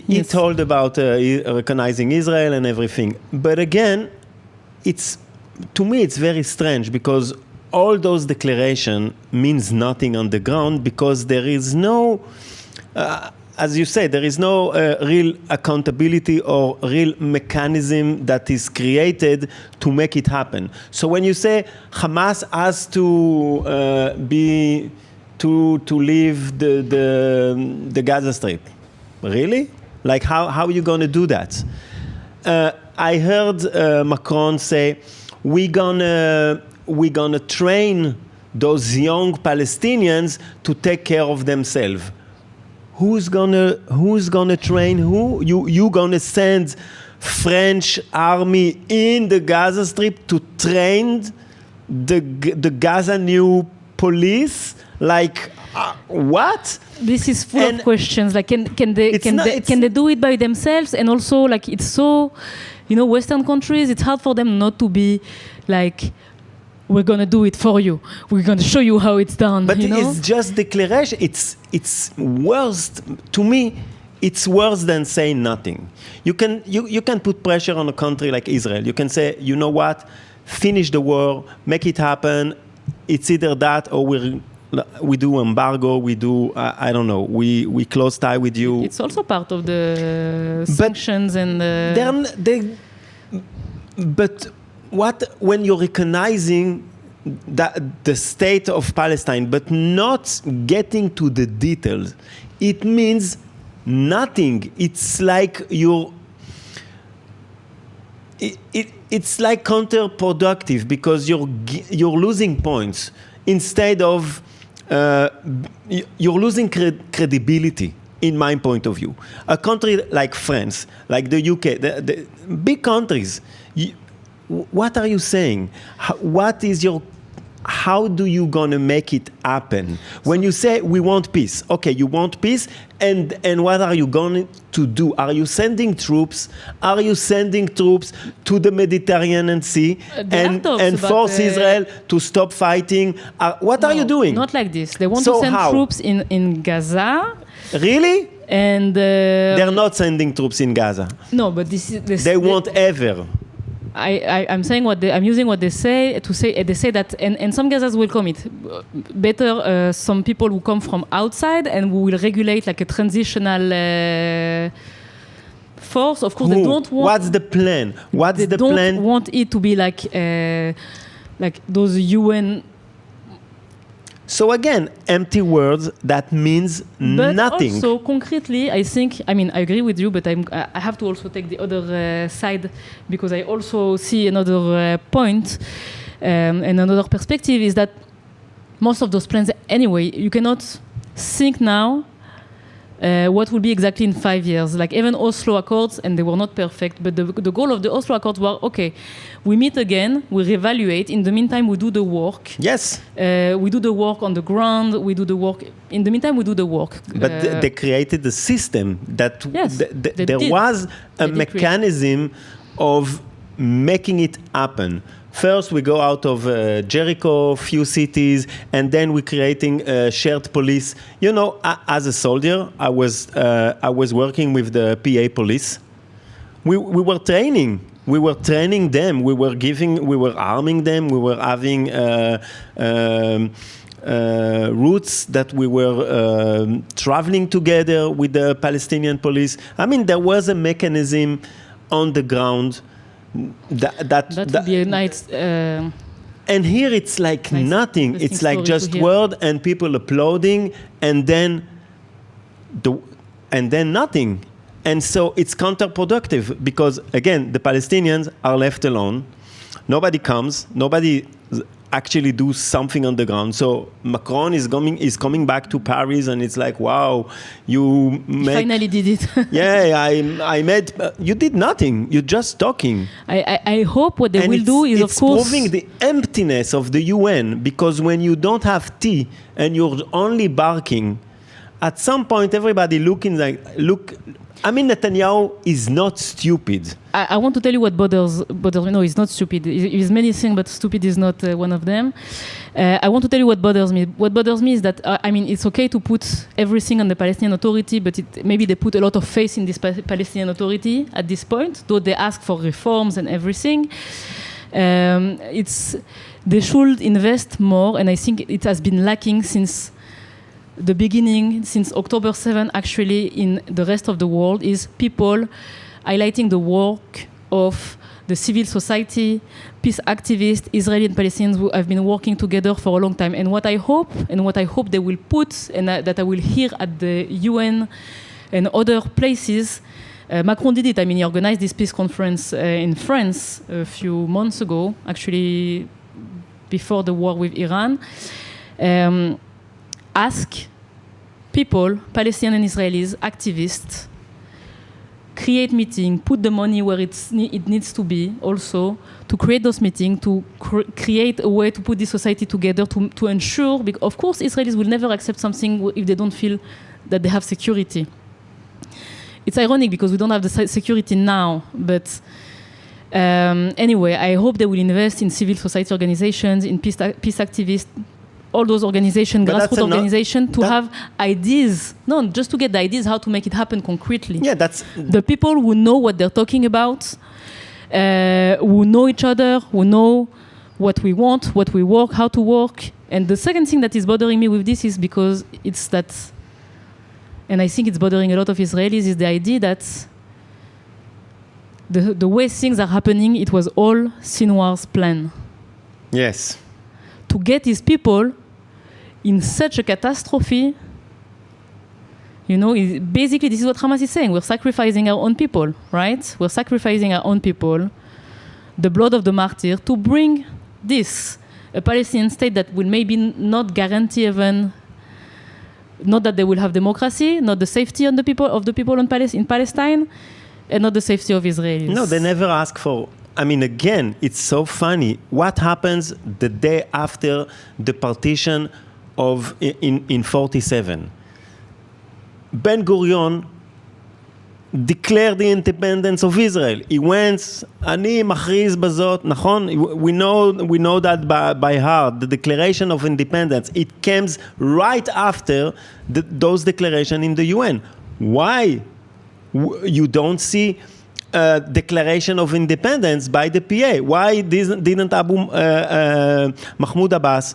He told about recognizing Israel and everything. But again, to me it's very strange, because all those declarations means nothing on the ground, because there is no, as you say, there is no real accountability or real mechanism that is created to make it happen. So when you say Hamas has to leave the Gaza Strip, really? Like how are you going to do that? I heard Macron say we're gonna train those young Palestinians to take care of themselves. Who's gonna train who? You gonna send French army in the Gaza Strip to train the Gaza new police? Like what? This is full of questions. Like can they do it by themselves? And also, like, it's so, Western countries, it's hard for them not to be like, we're gonna do it for you. We're gonna show you how it's done. But it's just declaration. It's worse to me. It's worse than saying nothing. You can put pressure on a country like Israel. You can say, you know what, finish the war, make it happen. It's either that or we do embargo. We do I don't know. We close tie with you. It's also part of the sanctions and. But what when you're recognizing the state of Palestine, but not getting to the details, it means nothing. It's like it's like counterproductive, because you're losing points instead of you're losing credibility. In my point of view, a country like France, like the UK, the big countries. What are you saying? How do you gonna make it happen? When you say we want peace, okay, you want peace, and what are you going to do? Are you sending troops? Are you sending troops to the Mediterranean Sea and force Israel to stop fighting? What are you doing? Not like this. They want to send troops in Gaza. Really? And they're not sending troops in Gaza. No, but they won't ever. I'm saying I'm using what they say to say. They say that, and some Gazas will come it better. Some people who come from outside and who will regulate like a transitional force. Of course, they don't want. What's the plan? What's the plan? They don't want it to be like those UN. So again, empty words that means nothing. So concretely, I think, I agree with you, but I have to also take the other side, because I also see another point and another perspective is that most of those plans, anyway, you cannot think now what will be exactly in 5 years. Like even Oslo Accords, and they were not perfect, but the goal of the Oslo Accords were, okay, we meet again, we reevaluate. In the meantime, we do the work. Yes. We do the work on the ground, we do the work. In the meantime, we do the work. But they created a system that yes, there was a mechanism of making it happen. First, we go out of Jericho, few cities, and then we're creating shared police. You know, as a soldier, I was working with the PA police. We were training. We were training them. We were arming them. We were having routes that we were traveling together with the Palestinian police. I mean, there was a mechanism on the ground. That would be a nice. And here it's like nice, nothing. It's like just word and people applauding, and then nothing. And so it's counterproductive because again the Palestinians are left alone. Nobody comes. Nobody actually do something on the ground. So Macron is coming back to Paris, and it's like, wow, you finally did it. Yeah, I made. You did nothing. You're just talking. I hope what they will do is, of course, it's proving the emptiness of the UN, because when you don't have tea and you're only barking, at some point everybody look. I mean, Netanyahu is not stupid. I want to tell you what bothers me. No, he's not stupid. He's many things, but stupid is not one of them. I want to tell you what bothers me. What bothers me is that, I mean, it's okay to put everything on the Palestinian Authority, but maybe they put a lot of faith in this Palestinian Authority at this point, though they ask for reforms and everything. They should invest more, and I think it has been lacking since the beginning, since October 7, actually, in the rest of the world, is people highlighting the work of the civil society, peace activists, Israeli and Palestinians who have been working together for a long time. And what I hope they will put, and that I will hear at the UN and other places, Macron did it. I mean, he organized this peace conference in France a few months ago, actually before the war with Iran. Ask people, Palestinian and Israelis, activists, create meetings, put the money where it needs to be also, to create those meetings, to create a way to put this society together, to ensure, because of course Israelis will never accept something if they don't feel that they have security. It's ironic because we don't have the security now, but anyway, I hope they will invest in civil society organizations, in peace activists, all those organizations, grassroots organizations, to have ideas, just to get the ideas how to make it happen concretely. Yeah, that's the people who know what they're talking about, who know each other, who know what we want, what we work, how to work. And the second thing that is bothering me with this is because it's that, and I think it's bothering a lot of Israelis, is the idea that the way things are happening, it was all Sinwar's plan. Yes. To get these people in such a catastrophe, basically this is what Hamas is saying. We're sacrificing our own people, right? We're sacrificing our own people, the blood of the martyr, to bring this, a Palestinian state that will maybe not guarantee even, not that they will have democracy, not the safety of the people in Palestine, and not the safety of Israelis. No, they never ask for. I mean, again, it's so funny. What happens the day after the partition in 47? Ben Gurion declared the independence of Israel. He went, אני מכריז בזאת, נכון? We know that by heart. The declaration of independence, it comes right after those declarations in the UN. Why you don't see declaration of independence by the PA? Why didn't Mahmoud Abbas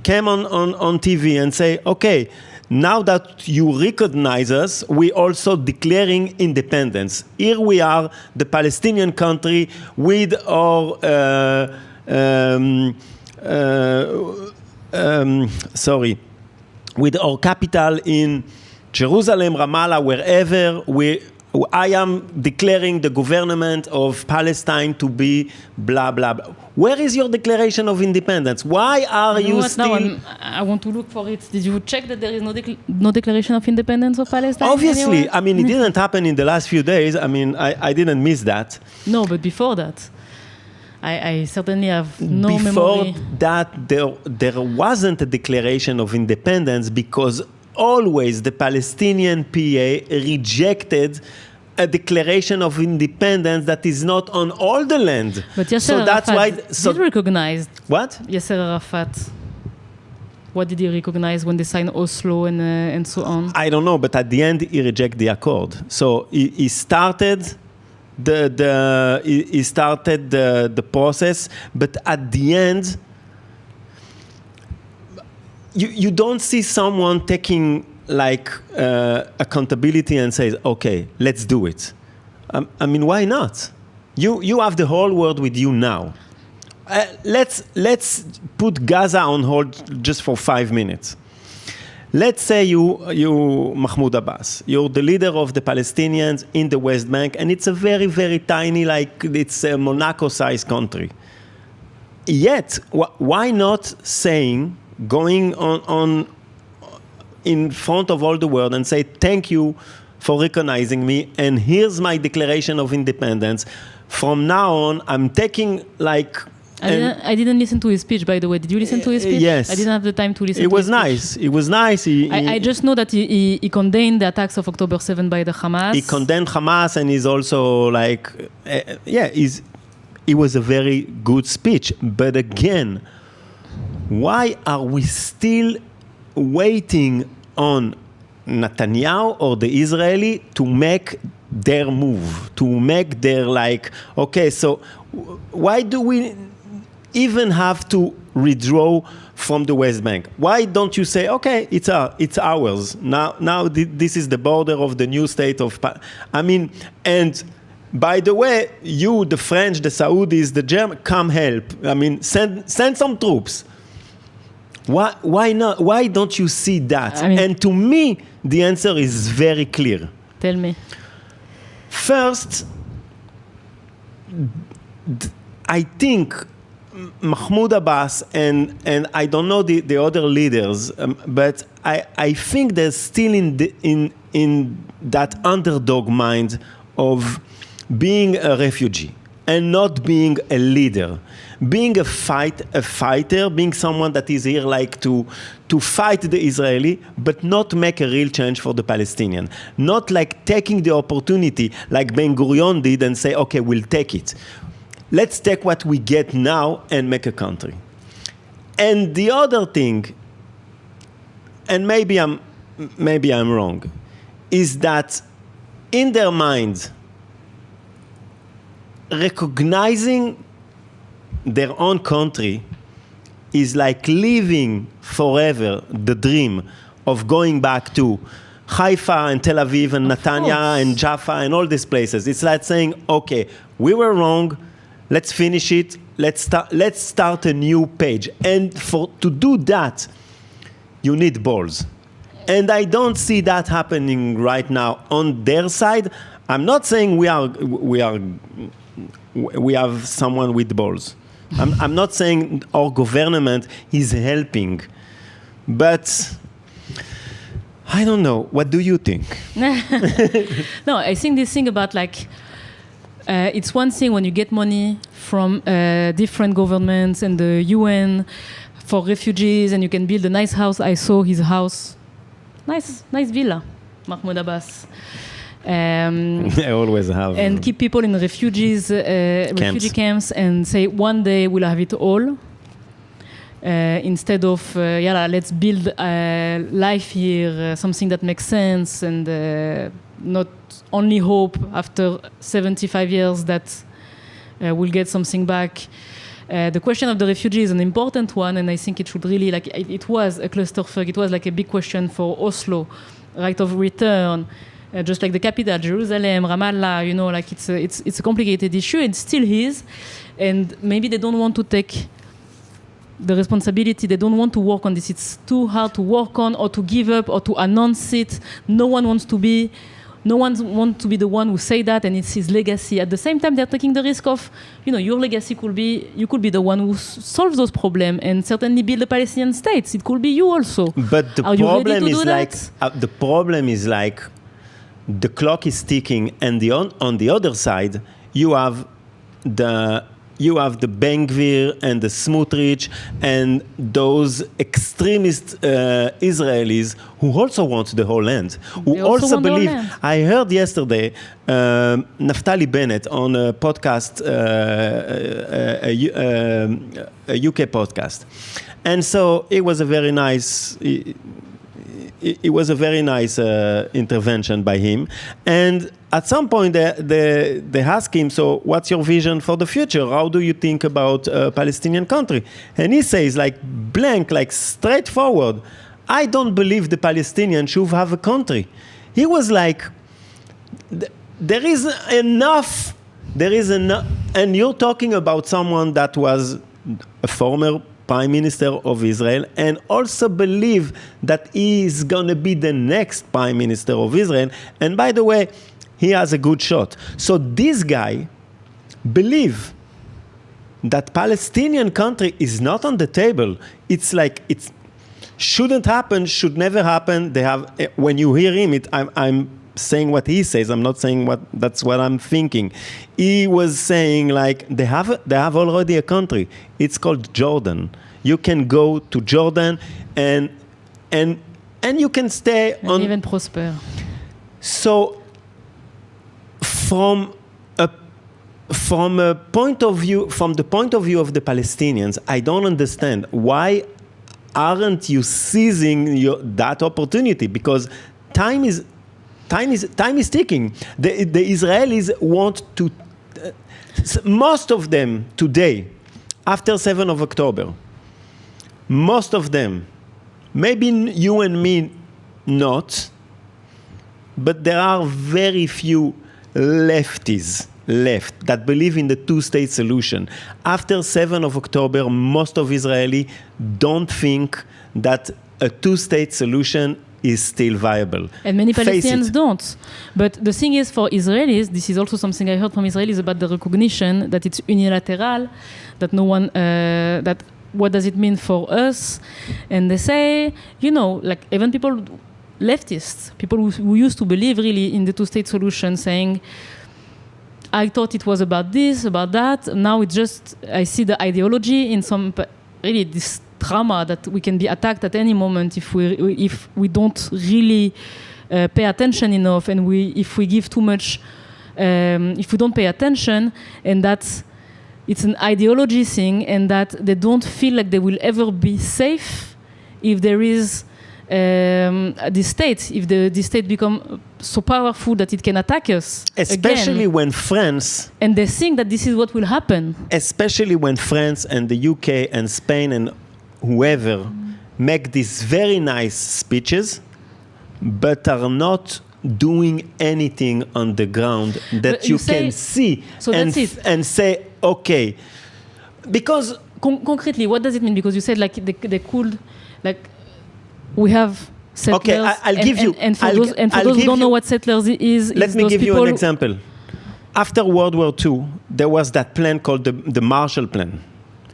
came on TV and say, okay, now that you recognize us, we also declaring independence. Here we are, the Palestinian country, with our with our capital in Jerusalem, Ramallah, wherever. I am declaring the government of Palestine to be blah, blah, blah. Where is your declaration of independence? Why are you still... I want to look for it. Did you check that there is no declaration of independence of Palestine? Obviously. Anywhere? I mean, it didn't happen in the last few days. I mean, I didn't miss that. No, but before that, I certainly have no memory. Before that, there wasn't a declaration of independence because always the Palestinian PA rejected a declaration of independence that is not on all the land. But Yasser so that's Arafat why. Did recognize What? Yasser Arafat. What did he recognize when they signed Oslo and so on? I don't know, but at the end he rejected the accord. So he started the process, but at the end. You don't see someone taking like accountability and says, okay, let's do it. I mean, why not? You have the whole world with you now. Let's put Gaza on hold just for 5 minutes. Let's say you Mahmoud Abbas, you're the leader of the Palestinians in the West Bank, and it's a very, very tiny, like it's a Monaco-sized country. Yet, why not saying, going on in front of all the world and say, thank you for recognizing me, and here's my declaration of independence. From now on, I'm taking like... I didn't listen to his speech, by the way. Did you listen to his speech? Yes. I didn't have the time to listen to his speech. It was nice. I just know that he condemned the attacks of October 7 by the Hamas. He condemned Hamas, and he's also like... it was a very good speech. But again... Why are we still waiting on Netanyahu or the Israeli to make their move, to make their like, okay, so why do we even have to withdraw from the West Bank? Why don't you say, okay, it's ours. Now this is the border of the new state of, and by the way, you, the French, the Saudis, the Germans, come help. I mean, send some troops. Why not? Why don't you see that? And to me, the answer is very clear. Tell me. First, I think Mahmoud Abbas and I don't know the other leaders, but I think they're still in that underdog mind of being a refugee and not being a leader. Being a fighter, being someone that is here like to fight the Israeli, but not make a real change for the Palestinian. Not like taking the opportunity like Ben Gurion did and say, okay, we'll take it. Let's take what we get now and make a country. And the other thing, and maybe I'm wrong, is that in their minds, recognizing their own country is like living forever the dream of going back to Haifa and Tel Aviv and Netanya and Jaffa and all these places. It's like saying, okay, we were wrong, let's finish it, let's start a new page. And to do that, you need balls. And I don't see that happening right now on their side. I'm not saying we have someone with balls. I'm not saying our government is helping, but I don't know. What do you think? No, I think this thing about like, it's one thing when you get money from different governments and the UN for refugees and you can build a nice house. I saw his house. Nice villa, Mahmoud Abbas. They always have. And keep people in refugee camps and say one day we'll have it all. Instead of let's build life here, something that makes sense, and not only hope after 75 years that we'll get something back. The question of the refugees is an important one, and I think it should really it was a clusterfuck. It was like a big question for Oslo, right of return. Just like the capital, Jerusalem, Ramallah, like it's a complicated issue. It still is, and maybe they don't want to take the responsibility. They don't want to work on this. It's too hard to work on, or to give up, or to announce it. No one wants to be no one wants to be the one who say that, and it's his legacy. At the same time, they're taking the risk of, your legacy could be, you could be the one who solves those problems and certainly build the Palestinian states. It could be you also. But the problem is like the clock is ticking, and on the other side, you have the Ben Gvir and the Smotrich and those extremist Israelis who also want the whole land, who also believe. I heard yesterday Naftali Bennett on a podcast, a UK podcast, and so it was a very nice. It was a very nice intervention by him, and at some point they ask him, so what's your vision for the future? How do you think about a Palestinian country? And he says, like blank, like straightforward, I don't believe the Palestinians should have a country. He was like, there is enough, and you're talking about someone that was a former Prime Minister of Israel, and also believe that he is going to be the next Prime Minister of Israel. And by the way, he has a good shot. So this guy believe that Palestinian country is not on the table. It's like it shouldn't happen, should never happen. They have, when you hear him, I'm saying what he says. I'm not saying that's what I'm thinking. He was saying like they have already a country. It's called Jordan. You can go to Jordan and you can stay and even prosper. So from the point of view of the Palestinians, I don't understand why aren't you seizing that opportunity, because time is ticking. The Israelis want to, most of them today, after 7th of October, most of them, maybe you and me not, but there are very few lefties left that believe in the two-state solution. After 7th of October, most of Israelis don't think that a two-state solution is still viable. And many Palestinians don't. But the thing is, for Israelis, this is also something I heard from Israelis about the recognition that it's unilateral, that no one, that what does it mean for us? And they say, like even people, leftists, people who used to believe really in the two-state solution, saying, I thought it was about this, about that. Now it's just, I see the ideology in some, really this drama that we can be attacked at any moment if we don't really pay attention enough, and if we give too much, if we don't pay attention, and that's, it's an ideology thing, and that they don't feel like they will ever be safe if there is the state, if the state become so powerful that it can attack us. Especially again. When France... And they think that this is what will happen. Especially when France and the UK and Spain and whoever make these very nice speeches, but are not doing anything on the ground that you can see, so and say, okay. Because... concretely, what does it mean? Because you said like they could... like. We have settlers. Okay, I'll give you. And for those who don't know what settlers is, let me give you an example. After World War II, there was that plan called the Marshall Plan.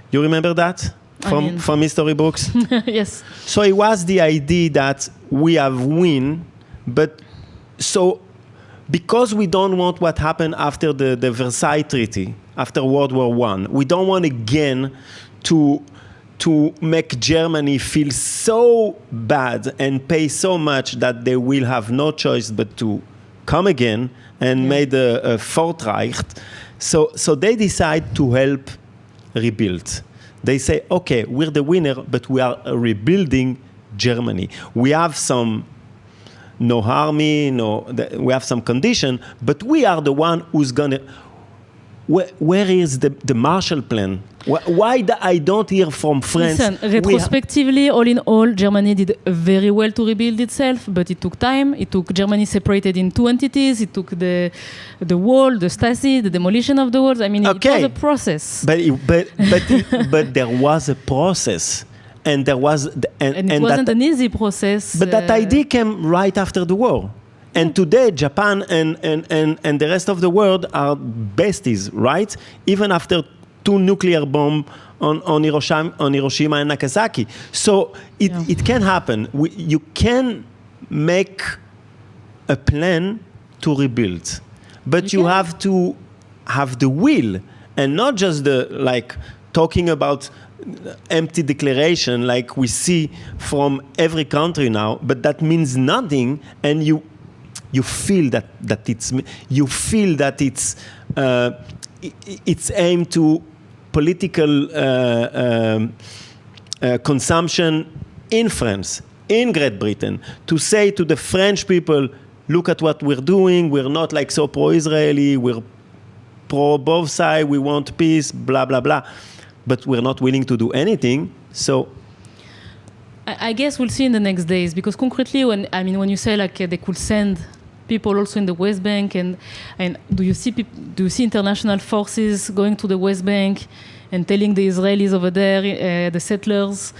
You remember that from history books? Yes. So it was the idea that we have win, but so because we don't want what happened after the Versailles Treaty, after World War I, we don't want again to make Germany feel so bad and pay so much that they will have no choice but to come again and made a Fourth Reich. So they decide to help rebuild. They say, okay, we're the winner, but we are rebuilding Germany. We have no army, we have some condition, but we are the one who's gonna... Where is the Marshall Plan? Why I don't hear from France? Listen, retrospectively, all in all, Germany did very well to rebuild itself, but it took time. It took Germany separated in two entities. It took the wall, the Stasi, the demolition of the walls. I mean, It was a process. But there was a process. And there was... And it wasn't an easy process. But that idea came right after the war. And today, Japan and the rest of the world are besties, right? Even after 2 nuclear bombs on Hiroshima and Nagasaki. So it can happen. You can make a plan to rebuild, but you have to have the will, and not just talking about empty declaration like we see from every country now, but that means nothing, and you feel that it's aimed to political consumption in France, in Great Britain, to say to the French people, look at what we're doing, we're not like so pro-Israeli, we're pro both sides, we want peace, blah, blah, blah. But we're not willing to do anything, so... I guess we'll see in the next days, because concretely, when you say they could send people also in the West Bank, and do you see international forces going to the West Bank and telling the Israelis over there, the settlers,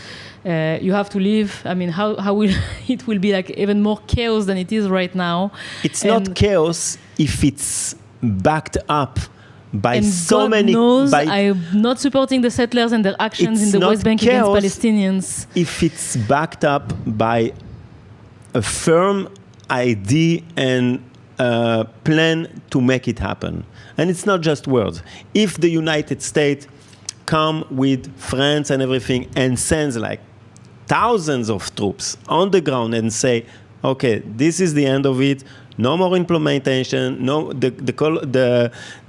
you have to leave? How will it will be even more chaos than it is right now? It's not chaos if it's backed up by and so God many. Knows I'm not supporting the settlers and their actions in the West Bank against Palestinians. If it's backed up by a firm idea and plan to make it happen, and it's not just words. If the United States come with France and everything and sends thousands of troops on the ground and say, okay, this is the end of it. No more implementation. No, the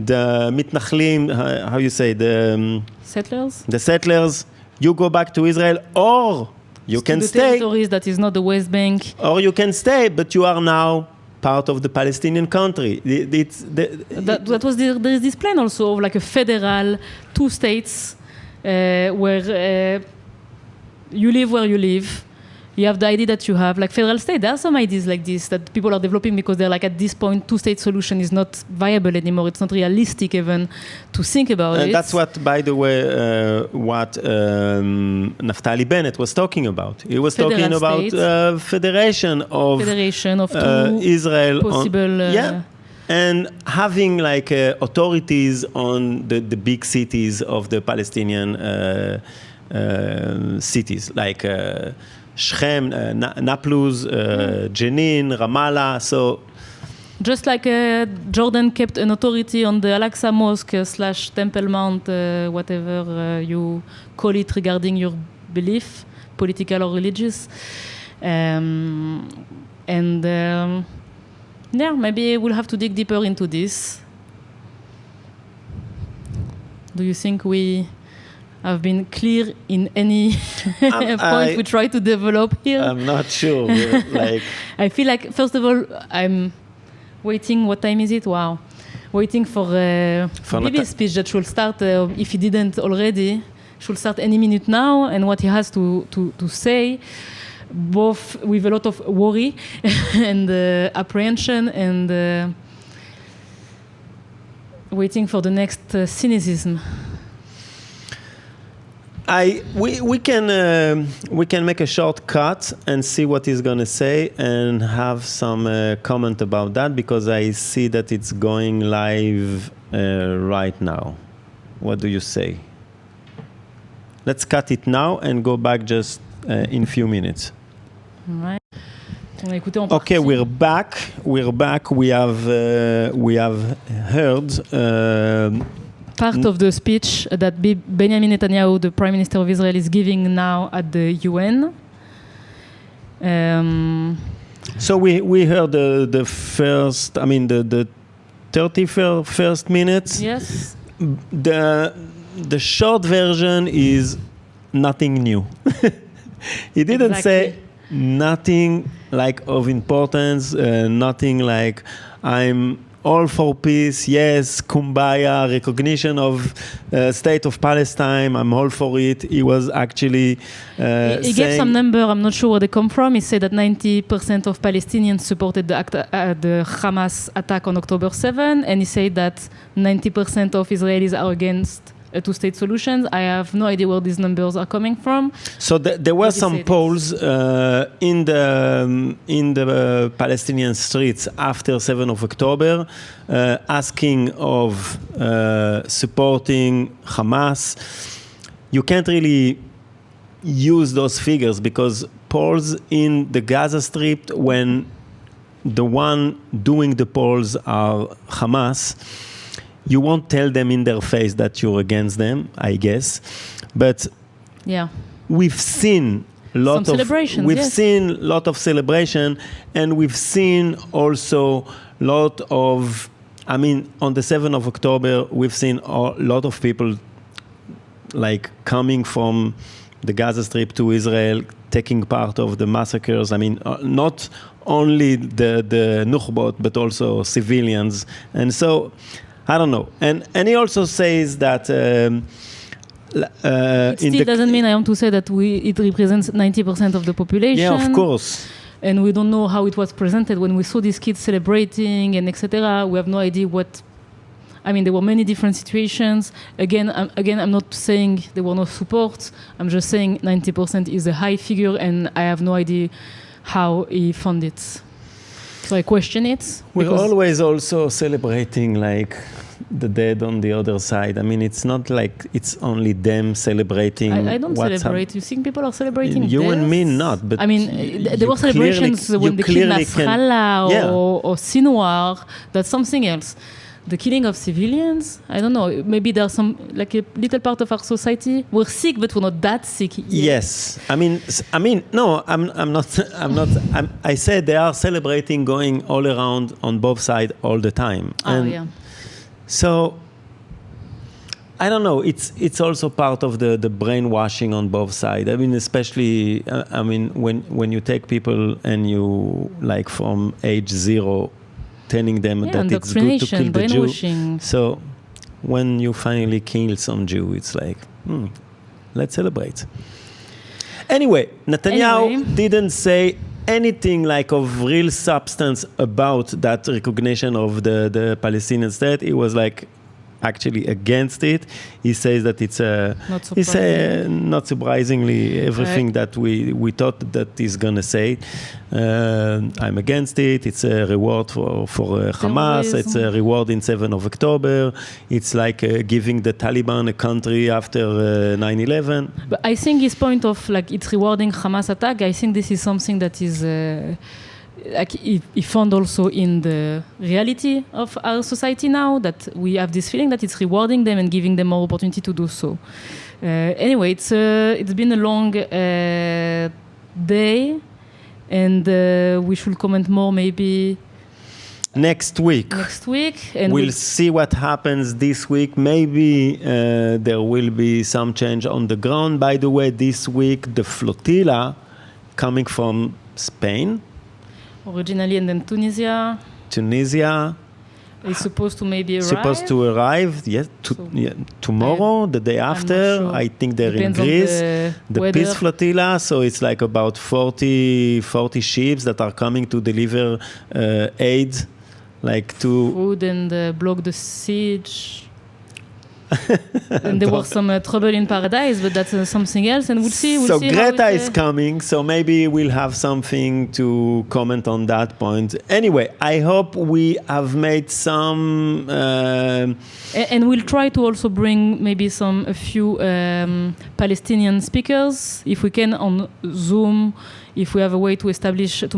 mitnachlim, how you say, the settlers. The settlers. You go back to Israel, or you can the stay. Territories that is not the West Bank. Or you can stay, but you are now part of the Palestinian country. That was there is this plan also of a federal 2 states where you live where you live. You have the idea that you have federal state. There are some ideas like this that people are developing because they're at this point 2-state solution is not viable anymore. It's not realistic even to think about it. That's what, by the way, Naftali Bennett was talking about. He was talking about federation of two Israel possible. And having authorities on the big cities of the Palestinian cities Shechem, Nablus, Jenin, Ramallah. So, just like Jordan kept an authority on the Al-Aqsa Mosque / Temple Mount, whatever you call it regarding your belief, political or religious. Maybe we'll have to dig deeper into this. Do you think we have been clear in any point we try to develop here? I'm not sure. I feel first of all, I'm waiting. What time is it? Wow. Waiting for Bibi's speech that should start, if he didn't already, should start any minute now, and what he has to say, both with a lot of worry and apprehension and waiting for the next cynicism. We can make a short cut and see what he's going to say and have some comment about that, because I see that it's going live right now. What do you say? Let's cut it now and go back just in a few minutes. All right. Okay, we're back. We have heard. Part of the speech that Benjamin Netanyahu, the Prime Minister of Israel, is giving now at the UN. So we heard the first, the 31st minutes. Yes. The short version is nothing new. He didn't say nothing of importance, nothing like I'm all for peace, yes, kumbaya, recognition of state of Palestine, I'm all for it. He was actually he gave some number, I'm not sure where they come from. He said that 90% of Palestinians supported the Hamas attack on October 7, and he said that 90% of Israelis are a two-state solution. I have no idea where these numbers are coming from. So there were some polls in the Palestinian streets after 7th of October asking of supporting Hamas. You can't really use those figures because polls in the Gaza Strip, when the one doing the polls are Hamas, you won't tell them in their face that you're against them, I guess. But yeah, we've seen lot of celebration, and we've seen also lot of, I mean, on the 7th of October, we've seen a lot of people like coming from the Gaza Strip to Israel, taking part of the massacres. I mean, not only the Nukhbot, but also civilians. And so, I don't know. And he also says that it still doesn't mean I want to say that it represents 90% of the population. Yeah, of course. And we don't know how it was presented when we saw these kids celebrating and etc. We have no idea what. I mean, there were many different situations. Again, I'm not saying there were no support. I'm just saying 90% is a high figure, and I have no idea how he found it. So I question it. We're always also celebrating like the dead on the other side. I mean, it's not like it's only them celebrating. I don't celebrate. You think people are celebrating you deaths? and me not. But I mean, there were celebrations when they killed Nasrallah or Sinwar. That's something else. The killing of civilians, I don't know. Maybe there's some, like a little part of our society. We're sick, but we're not that sick yet. Yes, I mean, no, I'm not. I said they are celebrating, going all around on both sides all the time. Yeah. So I don't know. It's also part of the brainwashing on both sides. I mean, especially, I mean, when you take people and you like from age 0. Telling them that it's good to kill the Jew. So when you finally kill some Jew, it's like, let's celebrate. Anyway, Netanyahu didn't say anything like of real substance about that recognition of the Palestinian state. He was like actually against it. He says that it's not surprisingly everything that we thought that he's gonna say. I'm against it. It's a reward for Hamas. It's a reward in 7th of October. It's like giving the Taliban a country after 9/11. But I think his point of like it's rewarding Hamas attack, I think this is something that is like he found also in the reality of our society now, that we have this feeling that it's rewarding them and giving them more opportunity to do so. Anyway, it's been a long day, and we should comment more maybe next week. And we'll see what happens this week. Maybe there will be some change on the ground. By the way, this week the flotilla coming from Spain, originally, and then Tunisia is supposed to maybe arrive. Yes, tomorrow, the day after. Sure. I think they're in Greece. The Peace Flotilla, so it's like about 40 ships that are coming to deliver aid, like to food and block the siege. And there was some trouble in paradise, but that's something else, and we'll see. So Greta is coming, so maybe we'll have something to comment on that point. Anyway, I hope we have made some... and we'll try to also bring maybe a few Palestinian speakers, if we can, on Zoom. If we have a way to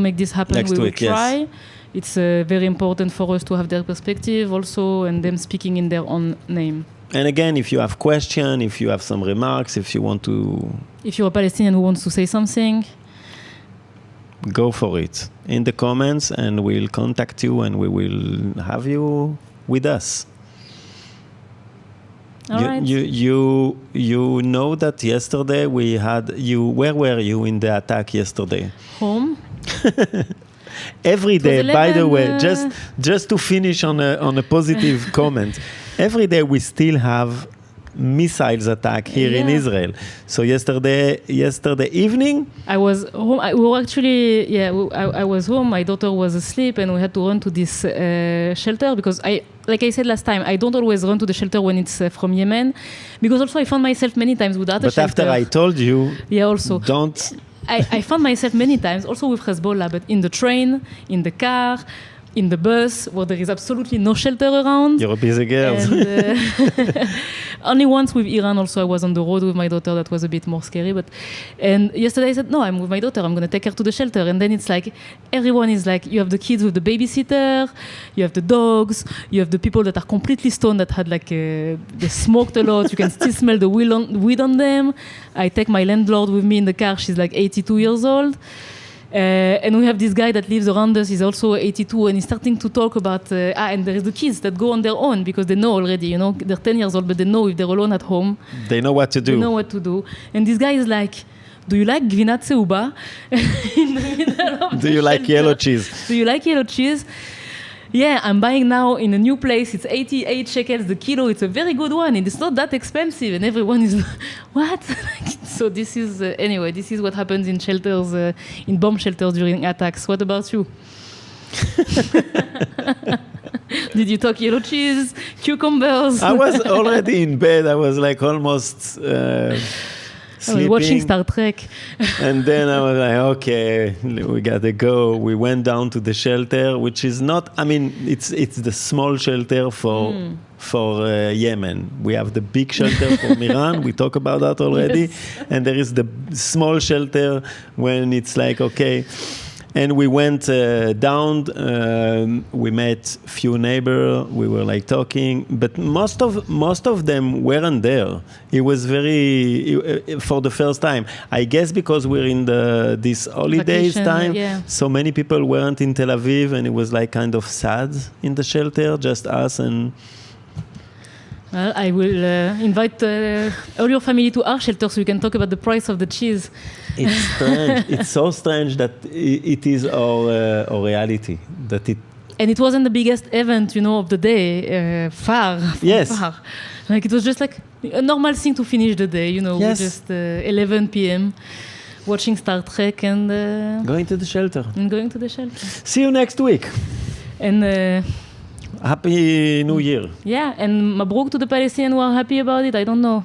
make this happen, we will try. Yes. It's very important for us to have their perspective also, and them speaking in their own name. And again, if you have questions, if you have some remarks, if you want to... If you're a Palestinian who wants to say something, go for it in the comments, and we'll contact you, and we will have you with us. All right. You know that yesterday we had you... Where were you in the attack yesterday? Home. Every day, by the way, just to finish on a positive comment, every day we still have missiles attack here in Yeah. Israel. So yesterday evening, I was home. We were actually, I was home. My daughter was asleep, and we had to run to this shelter because like I said last time, I don't always run to the shelter when it's from Yemen, because also I found myself many times without a but shelter. after I told you, also don't. I found myself many times also with Hezbollah, but in the train, in the car, in the bus, where there is absolutely no shelter around. You're a busy girl. And, only once with Iran also I was on the road with my daughter. That was a bit more scary. And yesterday I said, no, I'm with my daughter. I'm going to take her to the shelter. And then it's like, everyone is like, you have the kids with the babysitter, you have the dogs, you have the people that are completely stoned that had like, they smoked a lot. You can still smell the weed on them. I take my landlord with me in the car. She's like 82 years old. And we have this guy that lives around us. He's also 82, and he's starting to talk about. And there is the kids that go on their own because they know already. You know, they're 10 years old, but they know if they're alone at home, they know what to do. They know what to do. And this guy is like, "Do you like gvinat seuba?" In the middle of Do you like yellow cheese? Do you like yellow cheese? Yeah, I'm buying now in a new place. It's 88 shekels the kilo. It's a very good one, and it's not that expensive. And everyone is, what? So this is, anyway, this is what happens in shelters, in bomb shelters during attacks. What about you? Did you talk yellow cheese, cucumbers? I was already in bed. I was like almost sleeping. Watching Star Trek. And then I was like, okay, we gotta go. We went down to the shelter, which is not, I mean, it's the small shelter for Yemen. We have the big shelter from Iran. We talk about that already. Yes. And there is the small shelter when it's like, okay. And we went down, we met few neighbors, we were like talking, but most of them weren't there. It was for the first time. I guess because we're in this holidays Vacation, time, yeah. so many people weren't in Tel Aviv, and it was like kind of sad in the shelter, just us and... Well, I will invite all your family to our shelter so we can talk about the price of the cheese. It's strange. It's so strange that it is our reality. And it wasn't the biggest event, of the day, far. Yes. Far. Like it was just like a normal thing to finish the day, Yes. Just 11 p.m. watching Star Trek and Going to the shelter. See you next week. And Happy New Year. yeah, and mabruk to the Palestinians who are happy about it. I don't know.